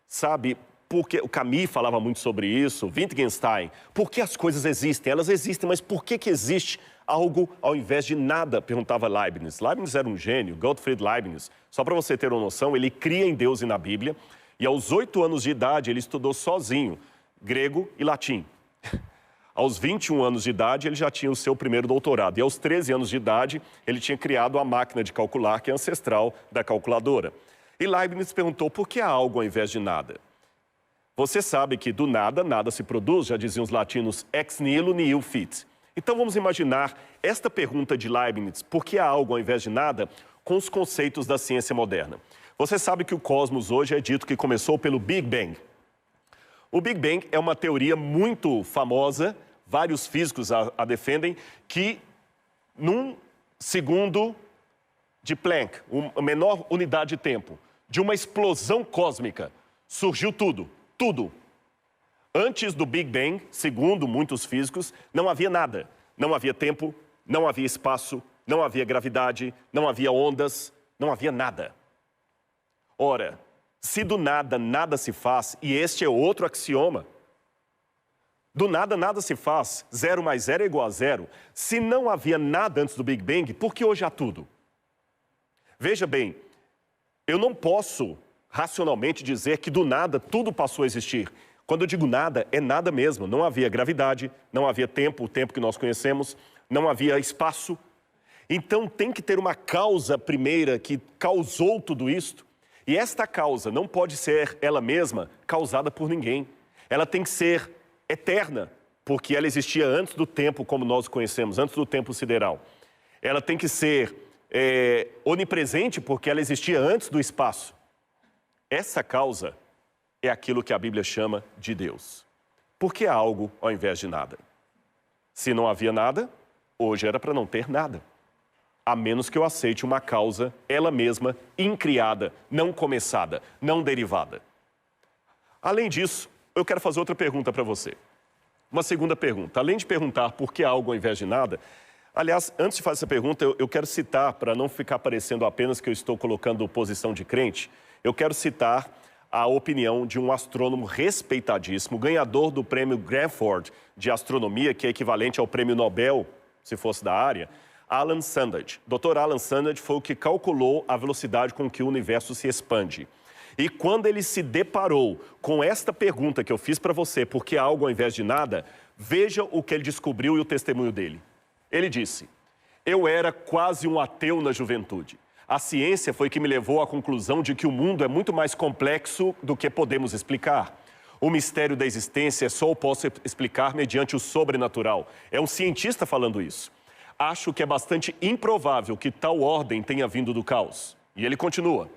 S4: sabe? Porque o Camus falava muito sobre isso, Wittgenstein. Por que as coisas existem? Elas existem, mas por que existe algo ao invés de nada? Perguntava Leibniz. Leibniz era um gênio, Gottfried Leibniz. Só para você ter uma noção, ele cria em Deus e na Bíblia. E aos 8 anos de idade, ele estudou sozinho grego e latim. Aos 21 anos de idade, ele já tinha o seu primeiro doutorado. E aos 13 anos de idade, ele tinha criado a máquina de calcular, que é ancestral da calculadora. E Leibniz perguntou, por que há algo ao invés de nada? Você sabe que do nada, nada se produz, já diziam os latinos, ex nihilo nihil fit. Então vamos imaginar esta pergunta de Leibniz, por que há algo ao invés de nada, com os conceitos da ciência moderna. Você sabe que o cosmos hoje é dito que começou pelo Big Bang. O Big Bang é uma teoria muito famosa, vários físicos a defendem, que num segundo de Planck, a menor unidade de tempo, de uma explosão cósmica, surgiu tudo. Tudo. Antes do Big Bang, segundo muitos físicos, não havia nada. Não havia tempo, não havia espaço, não havia gravidade, não havia ondas, não havia nada. Ora, se do nada, nada se faz, e este é outro axioma, do nada, nada se faz, 0 mais 0 é igual a 0. Se não havia nada antes do Big Bang, por que hoje há tudo? Veja bem, eu não posso racionalmente dizer que do nada tudo passou a existir. Quando eu digo nada, é nada mesmo. Não havia gravidade, não havia tempo, o tempo que nós conhecemos, não havia espaço. Então tem que ter uma causa primeira que causou tudo isto. E esta causa não pode ser ela mesma causada por ninguém. Ela tem que ser eterna, porque ela existia antes do tempo como nós o conhecemos, antes do tempo sideral. Ela tem que ser onipresente, porque ela existia antes do espaço. Essa causa é aquilo que a Bíblia chama de Deus. Por que há algo ao invés de nada? Se não havia nada, hoje era para não ter nada. A menos que eu aceite uma causa, ela mesma, incriada, não começada, não derivada. Além disso, eu quero fazer outra pergunta para você. Uma segunda pergunta. Além de perguntar por que há algo ao invés de nada, aliás, antes de fazer essa pergunta, eu quero citar, para não ficar parecendo apenas que eu estou colocando posição de crente, eu quero citar a opinião de um astrônomo respeitadíssimo, ganhador do prêmio Granford de astronomia, que é equivalente ao prêmio Nobel, se fosse da área, Alan Sandage. Dr. Alan Sandage foi o que calculou a velocidade com que o universo se expande. E quando ele se deparou com esta pergunta que eu fiz para você, por que há algo ao invés de nada, veja o que ele descobriu e o testemunho dele. Ele disse, eu era quase um ateu na juventude. A ciência foi que me levou à conclusão de que o mundo é muito mais complexo do que podemos explicar. O mistério da existência só o posso explicar mediante o sobrenatural. É um cientista falando isso. Acho que é bastante improvável que tal ordem tenha vindo do caos. E ele continua.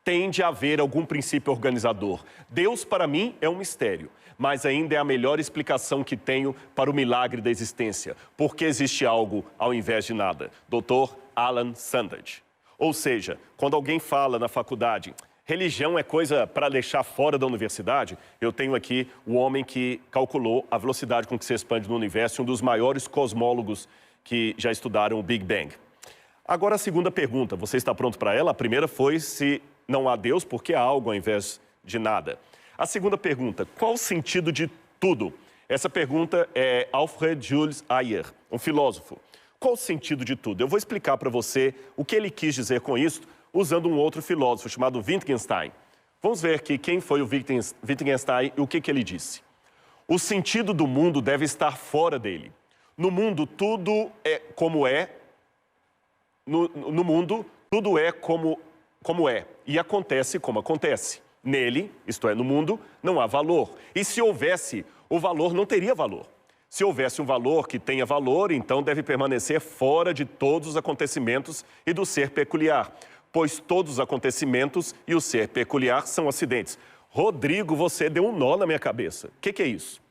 S4: Tem de haver algum princípio organizador. Deus, para mim, é um mistério, mas ainda é a melhor explicação que tenho para o milagre da existência. Porque existe algo ao invés de nada. Dr. Alan Sandage. Ou seja, quando alguém fala na faculdade, religião é coisa para deixar fora da universidade, eu tenho aqui o homem que calculou a velocidade com que se expande no universo, um dos maiores cosmólogos que já estudaram o Big Bang. Agora a segunda pergunta, você está pronto para ela? A primeira foi se não há Deus, por que há algo ao invés de nada? A segunda pergunta, qual o sentido de tudo? Essa pergunta é Alfred Jules Ayer, um filósofo. Qual o sentido de tudo? Eu vou explicar para você o que ele quis dizer com isso, usando um outro filósofo chamado Wittgenstein. Vamos ver aqui quem foi o Wittgenstein e o que ele disse. O sentido do mundo deve estar fora dele. No mundo, tudo é como é. No mundo, tudo é como é e acontece como acontece. Nele, isto é, no mundo, não há valor. E se houvesse, o valor não teria valor. Se houvesse um valor que tenha valor, então deve permanecer fora de todos os acontecimentos e do ser peculiar, pois todos os acontecimentos e o ser peculiar são acidentes. Rodrigo, você deu um nó na minha cabeça. O que é isso?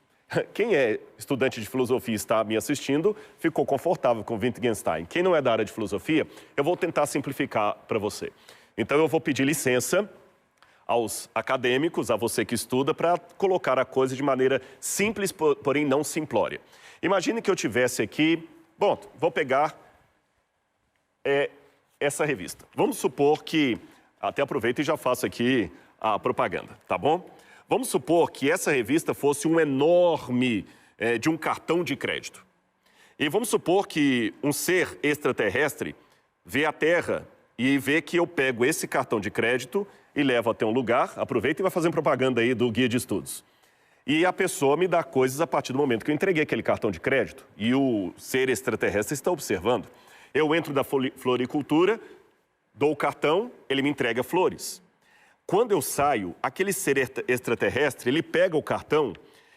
S4: Quem é estudante de filosofia e está me assistindo, ficou confortável com Wittgenstein. Quem não é da área de filosofia, eu vou tentar simplificar para você. Então eu vou pedir licença aos acadêmicos, a você que estuda, para colocar a coisa de maneira simples, porém não simplória. Imagine que eu tivesse aqui... Bom, vou pegar essa revista. Vamos supor que... Até aproveito e já faço aqui a propaganda, tá bom? Vamos supor que essa revista fosse um enorme de um cartão de crédito. E vamos supor que um ser extraterrestre vê a Terra e vê que eu pego esse cartão de crédito e levo até um lugar, aproveita e vai fazendo propaganda aí do guia de estudos. E a pessoa me dá coisas a partir do momento que eu entreguei aquele cartão de crédito e o ser extraterrestre está observando. Eu entro da floricultura, dou o cartão, ele me entrega flores. Quando eu saio, aquele ser extraterrestre, ele pega o cartão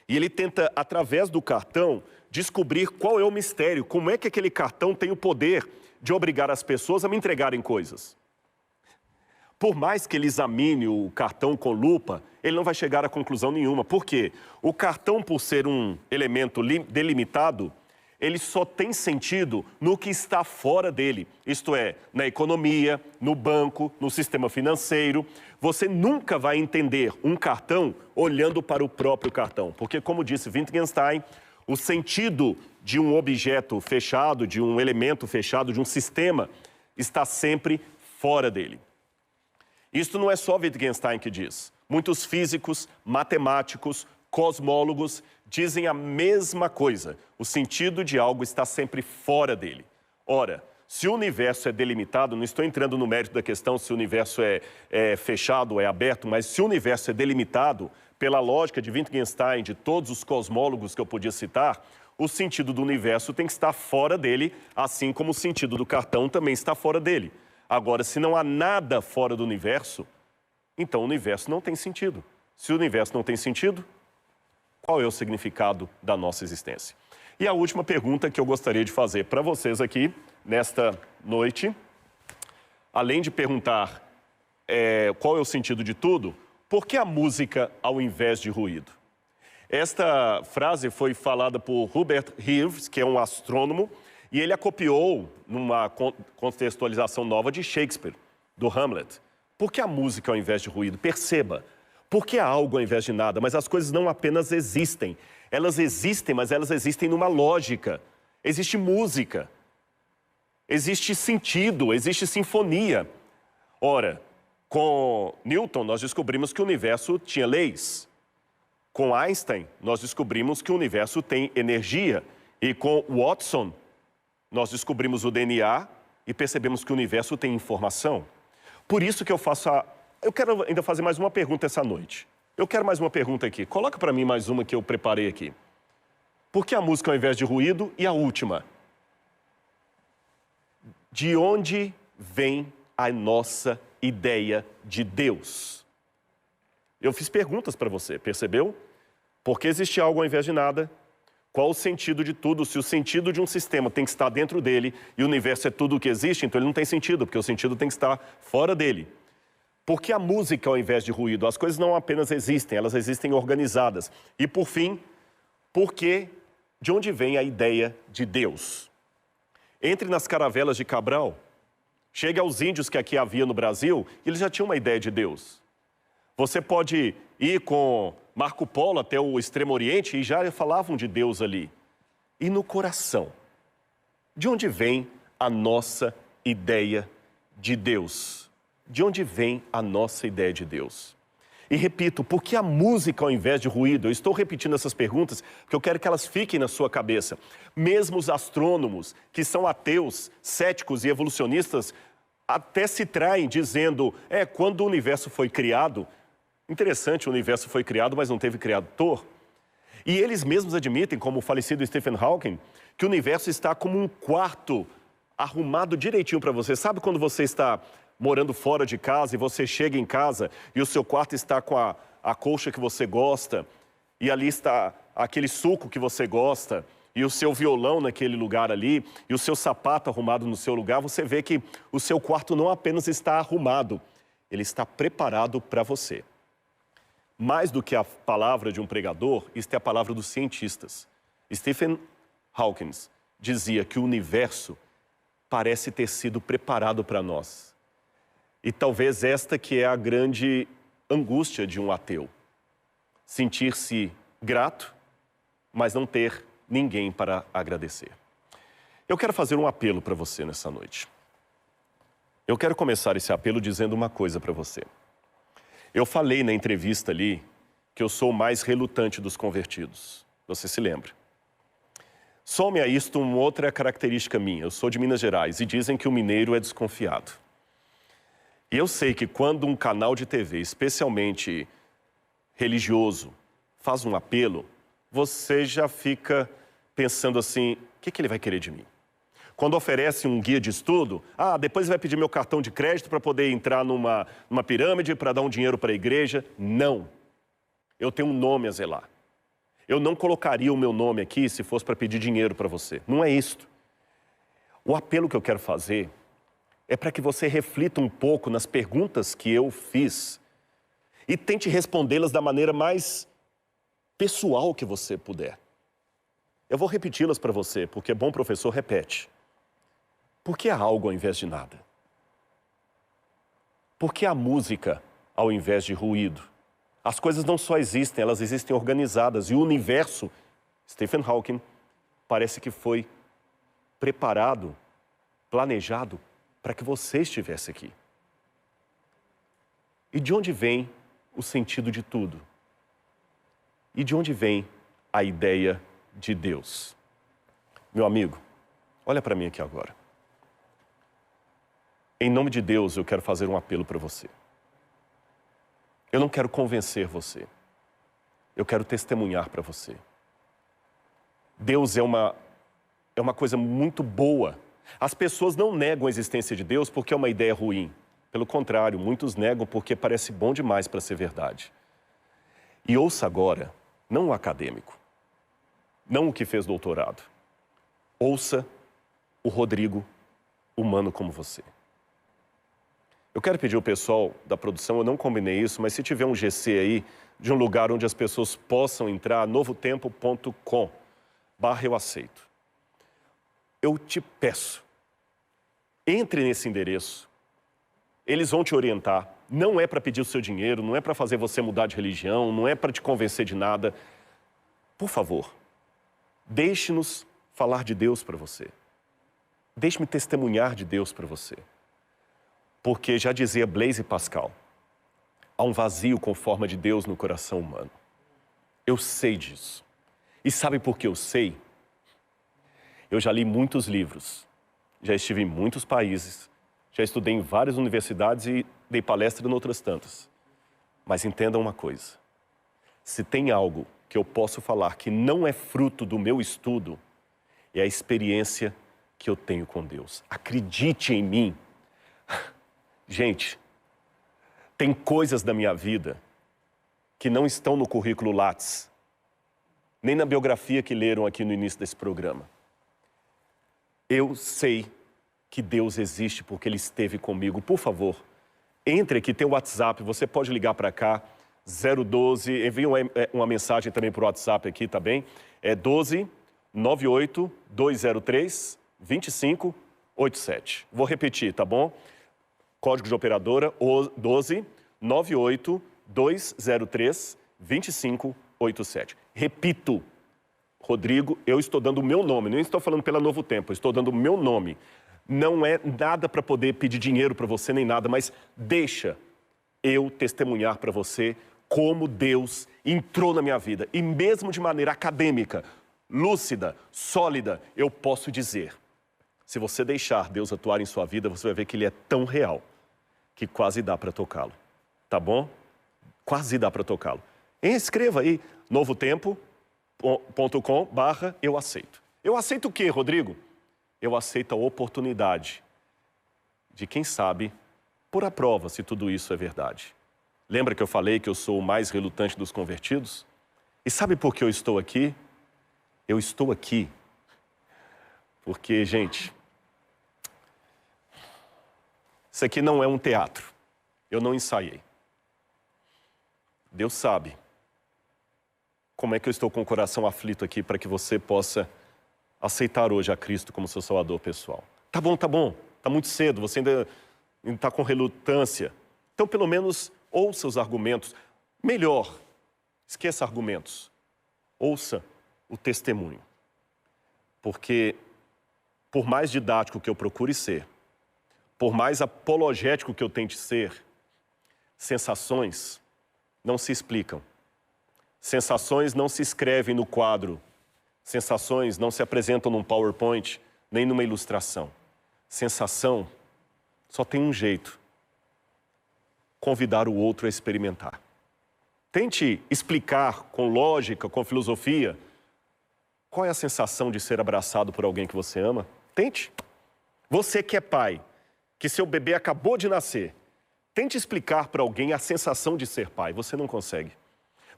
S4: e ele tenta, através do cartão, descobrir qual é o mistério, como é que aquele cartão tem o poder de obrigar as pessoas a me entregarem coisas. Por mais que ele examine o cartão com lupa, ele não vai chegar a conclusão nenhuma. Por quê? O cartão, por ser um elemento delimitado, ele só tem sentido no que está fora dele. Isto é, na economia, no banco, no sistema financeiro. Você nunca vai entender um cartão olhando para o próprio cartão. Porque, como disse Wittgenstein, o sentido de um objeto fechado, de um elemento fechado, de um sistema, está sempre fora dele. Isto não é só Wittgenstein que diz. Muitos físicos, matemáticos, cosmólogos dizem a mesma coisa. O sentido de algo está sempre fora dele. Ora, se o universo é delimitado, não estou entrando no mérito da questão se o universo é fechado ou é aberto, mas se o universo é delimitado, pela lógica de Wittgenstein, de todos os cosmólogos que eu podia citar, o sentido do universo tem que estar fora dele, assim como o sentido do cartão também está fora dele. Agora, se não há nada fora do universo, então o universo não tem sentido. Se o universo não tem sentido, qual é o significado da nossa existência? E a última pergunta que eu gostaria de fazer para vocês aqui, nesta noite, além de perguntar qual é o sentido de tudo, por que a música ao invés de ruído? Esta frase foi falada por Hubert Reeves, que é um astrônomo, e ele a copiou numa contextualização nova de Shakespeare, do Hamlet. Por que a música ao invés de ruído? Perceba, porque há algo ao invés de nada, mas as coisas não apenas existem. Elas existem, mas elas existem numa lógica. Existe música, existe sentido, existe sinfonia. Ora, com Newton nós descobrimos que o universo tinha leis. Com Einstein nós descobrimos que o universo tem energia. E com Watson nós descobrimos o DNA e percebemos que o universo tem informação. Por isso que eu faço Eu quero ainda fazer mais uma pergunta essa noite. Eu quero mais uma pergunta aqui. Coloca para mim mais uma que eu preparei aqui. Por que a música ao invés de ruído? E a última. De onde vem a nossa ideia de Deus? Eu fiz perguntas para você, percebeu? Por que existe algo ao invés de nada? Qual o sentido de tudo? Se o sentido de um sistema tem que estar dentro dele e o universo é tudo o que existe, então ele não tem sentido, porque o sentido tem que estar fora dele. Por que a música ao invés de ruído? As coisas não apenas existem, elas existem organizadas. E por fim, de onde vem a ideia de Deus? Entre nas caravelas de Cabral, chegue aos índios que aqui havia no Brasil, e eles já tinham uma ideia de Deus. Você pode ir com Marco Polo até o Extremo Oriente e já falavam de Deus ali. E no coração? De onde vem a nossa ideia de Deus? De onde vem a nossa ideia de Deus? E repito, por que a música ao invés de ruído? Eu estou repetindo essas perguntas porque eu quero que elas fiquem na sua cabeça. Mesmo os astrônomos, que são ateus, céticos e evolucionistas, até se traem dizendo, quando o universo foi criado, interessante, o universo foi criado, mas não teve criador. E eles mesmos admitem, como o falecido Stephen Hawking, que o universo está como um quarto arrumado direitinho para você. Sabe quando você está morando fora de casa e você chega em casa e o seu quarto está com a colcha que você gosta e ali está aquele suco que você gosta e o seu violão naquele lugar ali e o seu sapato arrumado no seu lugar, você vê que o seu quarto não apenas está arrumado, ele está preparado para você. Mais do que a palavra de um pregador, isto é a palavra dos cientistas. Stephen Hawking dizia que o universo parece ter sido preparado para nós. E talvez esta que é a grande angústia de um ateu. Sentir-se grato, mas não ter ninguém para agradecer. Eu quero fazer um apelo para você nessa noite. Eu quero começar esse apelo dizendo uma coisa para você. Eu falei na entrevista ali que eu sou o mais relutante dos convertidos. Você se lembra? Some a isto uma outra característica minha. Eu sou de Minas Gerais e dizem que o mineiro é desconfiado. E eu sei que quando um canal de TV, especialmente religioso, faz um apelo, você já fica pensando assim, o que ele vai querer de mim? Quando oferece um guia de estudo, depois vai pedir meu cartão de crédito para poder entrar numa pirâmide, para dar um dinheiro para a igreja. Não. Eu tenho um nome a zelar. Eu não colocaria o meu nome aqui se fosse para pedir dinheiro para você. Não é isto. O apelo que eu quero fazer é para que você reflita um pouco nas perguntas que eu fiz e tente respondê-las da maneira mais pessoal que você puder. Eu vou repeti-las para você, porque bom professor repete. Por que há algo ao invés de nada? Por que há música ao invés de ruído? As coisas não só existem, elas existem organizadas. E o universo, Stephen Hawking, parece que foi preparado, planejado para que você estivesse aqui. E de onde vem o sentido de tudo? E de onde vem a ideia de Deus? Meu amigo, olha para mim aqui agora. Em nome de Deus, eu quero fazer um apelo para você. Eu não quero convencer você. Eu quero testemunhar para você. Deus é uma coisa muito boa. As pessoas não negam a existência de Deus porque é uma ideia ruim. Pelo contrário, muitos negam porque parece bom demais para ser verdade. E ouça agora, não o acadêmico, não o que fez doutorado. Ouça o Rodrigo, humano como você. Eu quero pedir ao pessoal da produção, eu não combinei isso, mas se tiver um GC aí, de um lugar onde as pessoas possam entrar, novotempo.com/eu aceito. Eu te peço, entre nesse endereço, eles vão te orientar, não é para pedir o seu dinheiro, não é para fazer você mudar de religião, não é para te convencer de nada. Por favor, deixe-nos falar de Deus para você. Deixe-me testemunhar de Deus para você. Porque já dizia Blaise Pascal, há um vazio com forma de Deus no coração humano. Eu sei disso. E sabe por que eu sei? Eu já li muitos livros, já estive em muitos países, já estudei em várias universidades e dei palestra em outras tantas. Mas entendam uma coisa, se tem algo que eu posso falar que não é fruto do meu estudo, é a experiência que eu tenho com Deus. Acredite em mim. Gente, tem coisas da minha vida que não estão no currículo Lattes, nem na biografia que leram aqui no início desse programa. Eu sei que Deus existe porque Ele esteve comigo. Por favor, entre aqui, tem o WhatsApp, você pode ligar para cá, 012, envie uma mensagem também para o WhatsApp aqui, tá bem? É 12 98 203 2587. Vou repetir, tá bom? Código de operadora 12 98 203 2587. Repito, Rodrigo, eu estou dando o meu nome, nem estou falando pela Novo Tempo, eu estou dando o meu nome. Não é nada para poder pedir dinheiro para você nem nada, mas deixa eu testemunhar para você como Deus entrou na minha vida. E mesmo de maneira acadêmica, lúcida, sólida, eu posso dizer, se você deixar Deus atuar em sua vida, você vai ver que Ele é tão real que quase dá para tocá-lo. Tá bom? Quase dá para tocá-lo. Escreva aí, novotempo.com/eu aceito. Eu aceito o quê, Rodrigo? Eu aceito a oportunidade de, quem sabe, pôr à prova se tudo isso é verdade. Lembra que eu falei que eu sou o mais relutante dos convertidos? E sabe por que eu estou aqui? Eu estou aqui porque, gente, isso aqui não é um teatro. Eu não ensaiei. Deus sabe como é que eu estou com o coração aflito aqui para que você possa aceitar hoje a Cristo como seu salvador pessoal. Tá bom, tá muito cedo, você ainda está com relutância. Então, pelo menos, ouça os argumentos. Melhor, esqueça argumentos. Ouça o testemunho. Porque, por mais didático que eu procure ser, por mais apologético que eu tente ser, sensações não se explicam. Sensações não se escrevem no quadro. Sensações não se apresentam num PowerPoint, nem numa ilustração. Sensação só tem um jeito: convidar o outro a experimentar. Tente explicar com lógica, com filosofia, qual é a sensação de ser abraçado por alguém que você ama. Tente. Você que é pai, que seu bebê acabou de nascer, tente explicar para alguém a sensação de ser pai. Você não consegue.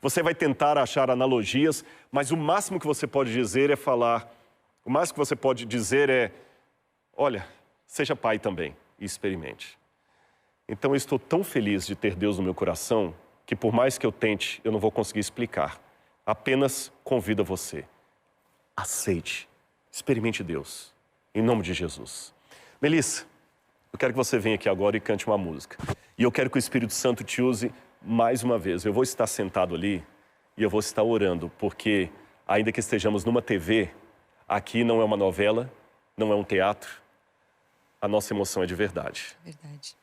S4: Você vai tentar achar analogias, mas o máximo que você pode dizer é falar, o máximo que você pode dizer é, olha, seja pai também e experimente. Então eu estou tão feliz de ter Deus no meu coração, que por mais que eu tente, eu não vou conseguir explicar. Apenas convido você. Aceite, experimente Deus, em nome de Jesus. Melissa, eu quero que você venha aqui agora e cante uma música. E eu quero que o Espírito Santo te use mais uma vez. Eu vou estar sentado ali e eu vou estar orando, porque ainda que estejamos numa TV, aqui não é uma novela, não é um teatro, a nossa emoção é de verdade.
S3: Verdade.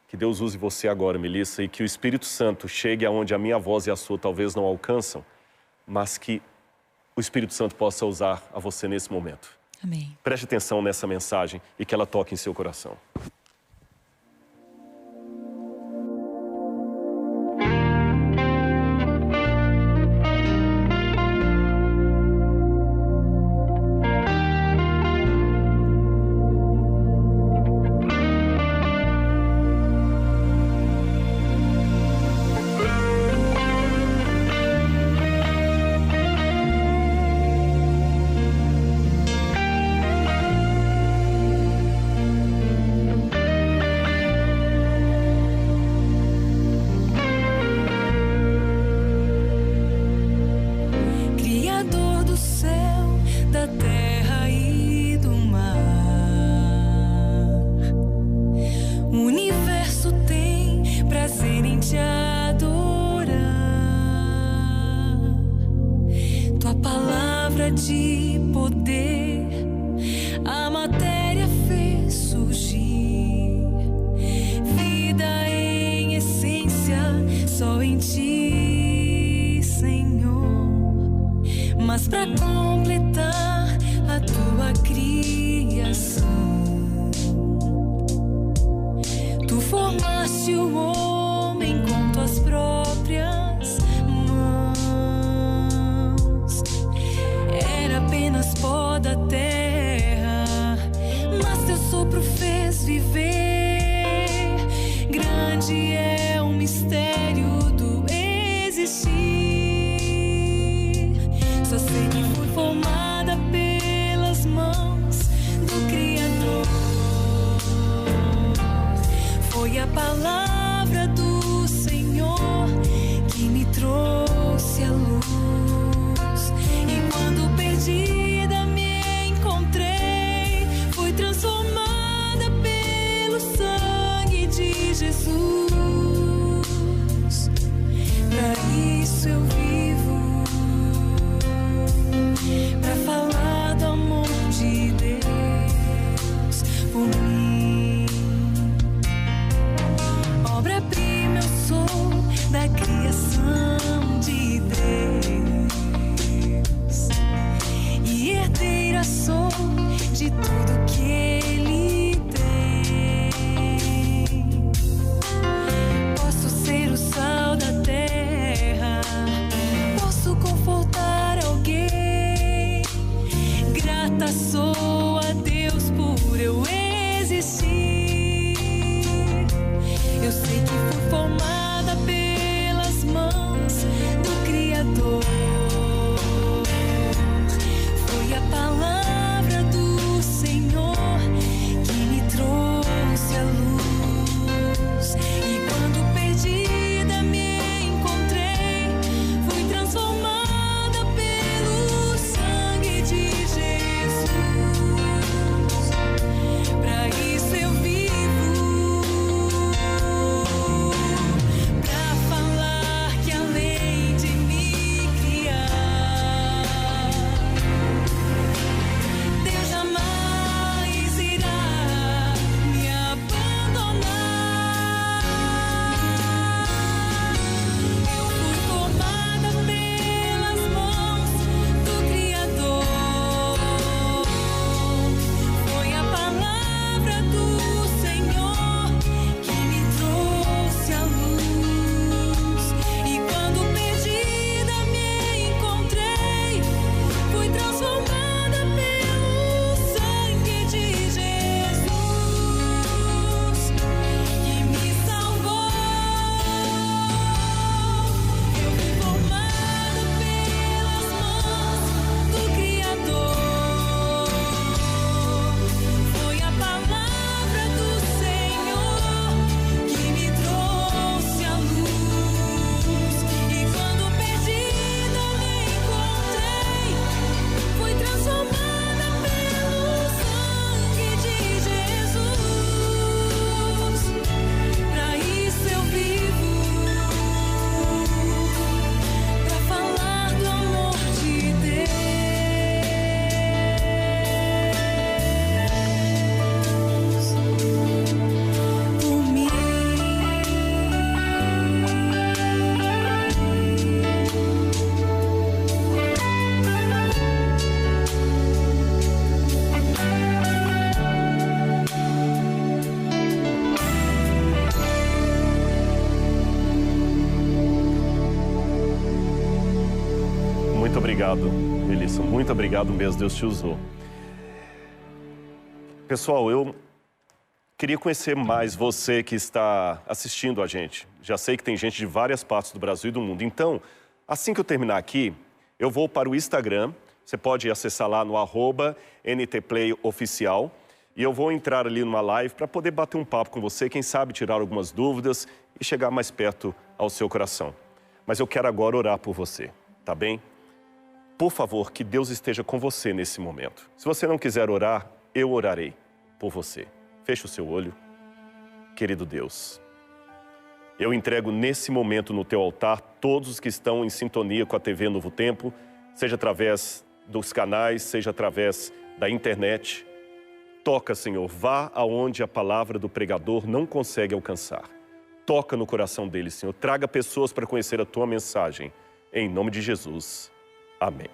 S4: Que Deus use você agora, Melissa, e que o Espírito Santo chegue aonde a minha voz e a sua talvez não alcançam, mas que o Espírito Santo possa usar a você nesse momento.
S3: Amém.
S4: Preste atenção nessa mensagem e que ela toque em seu coração.
S5: Criador do céu, da terra e do mar, o universo tem prazer em te adorar. Tua palavra de poder, a matéria fez surgir. Vida em essência, só em ti, Senhor. Mas para completar a tua criação, tu formaste o homem com tuas próprias mãos. Era apenas pó da terra, mas teu sopro fez viver. Grande é o mistério do existir. Só sei que fui formada pelas mãos do Criador. Foi a palavra do Senhor que me trouxe à luz. E quando perdida me encontrei, fui transformada pelo sangue de Jesus.
S4: obrigado, Melissa. Muito obrigado mesmo, Deus te usou. Pessoal, eu queria conhecer mais você que está assistindo a gente. Já sei que tem gente de várias partes do Brasil e do mundo. Então, assim que eu terminar aqui, eu vou para o Instagram. Você pode acessar lá no @NTPlayOficial. E eu vou entrar ali numa live para poder bater um papo com você, quem sabe tirar algumas dúvidas e chegar mais perto ao seu coração. Mas eu quero agora orar por você, tá bem? Por favor, que Deus esteja com você nesse momento. Se você não quiser orar, eu orarei por você. Feche o seu olho. Querido Deus, eu entrego nesse momento no teu altar todos os que estão em sintonia com a TV Novo Tempo, seja através dos canais, seja através da internet. Toca, Senhor, vá aonde a palavra do pregador não consegue alcançar. Toca no coração deles, Senhor. Traga pessoas para conhecer a tua mensagem. Em nome de Jesus. Amém.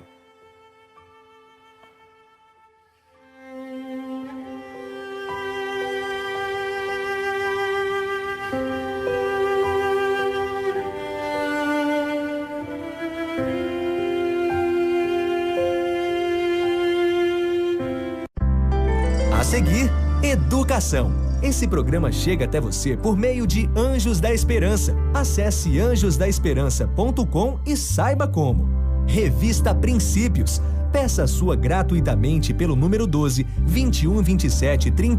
S6: A seguir, Educação. Esse programa chega até você por meio de Anjos da Esperança. Acesse anjosdaesperança.com e saiba como. Revista Princípios. Peça a sua gratuitamente pelo número 12 21 27 30.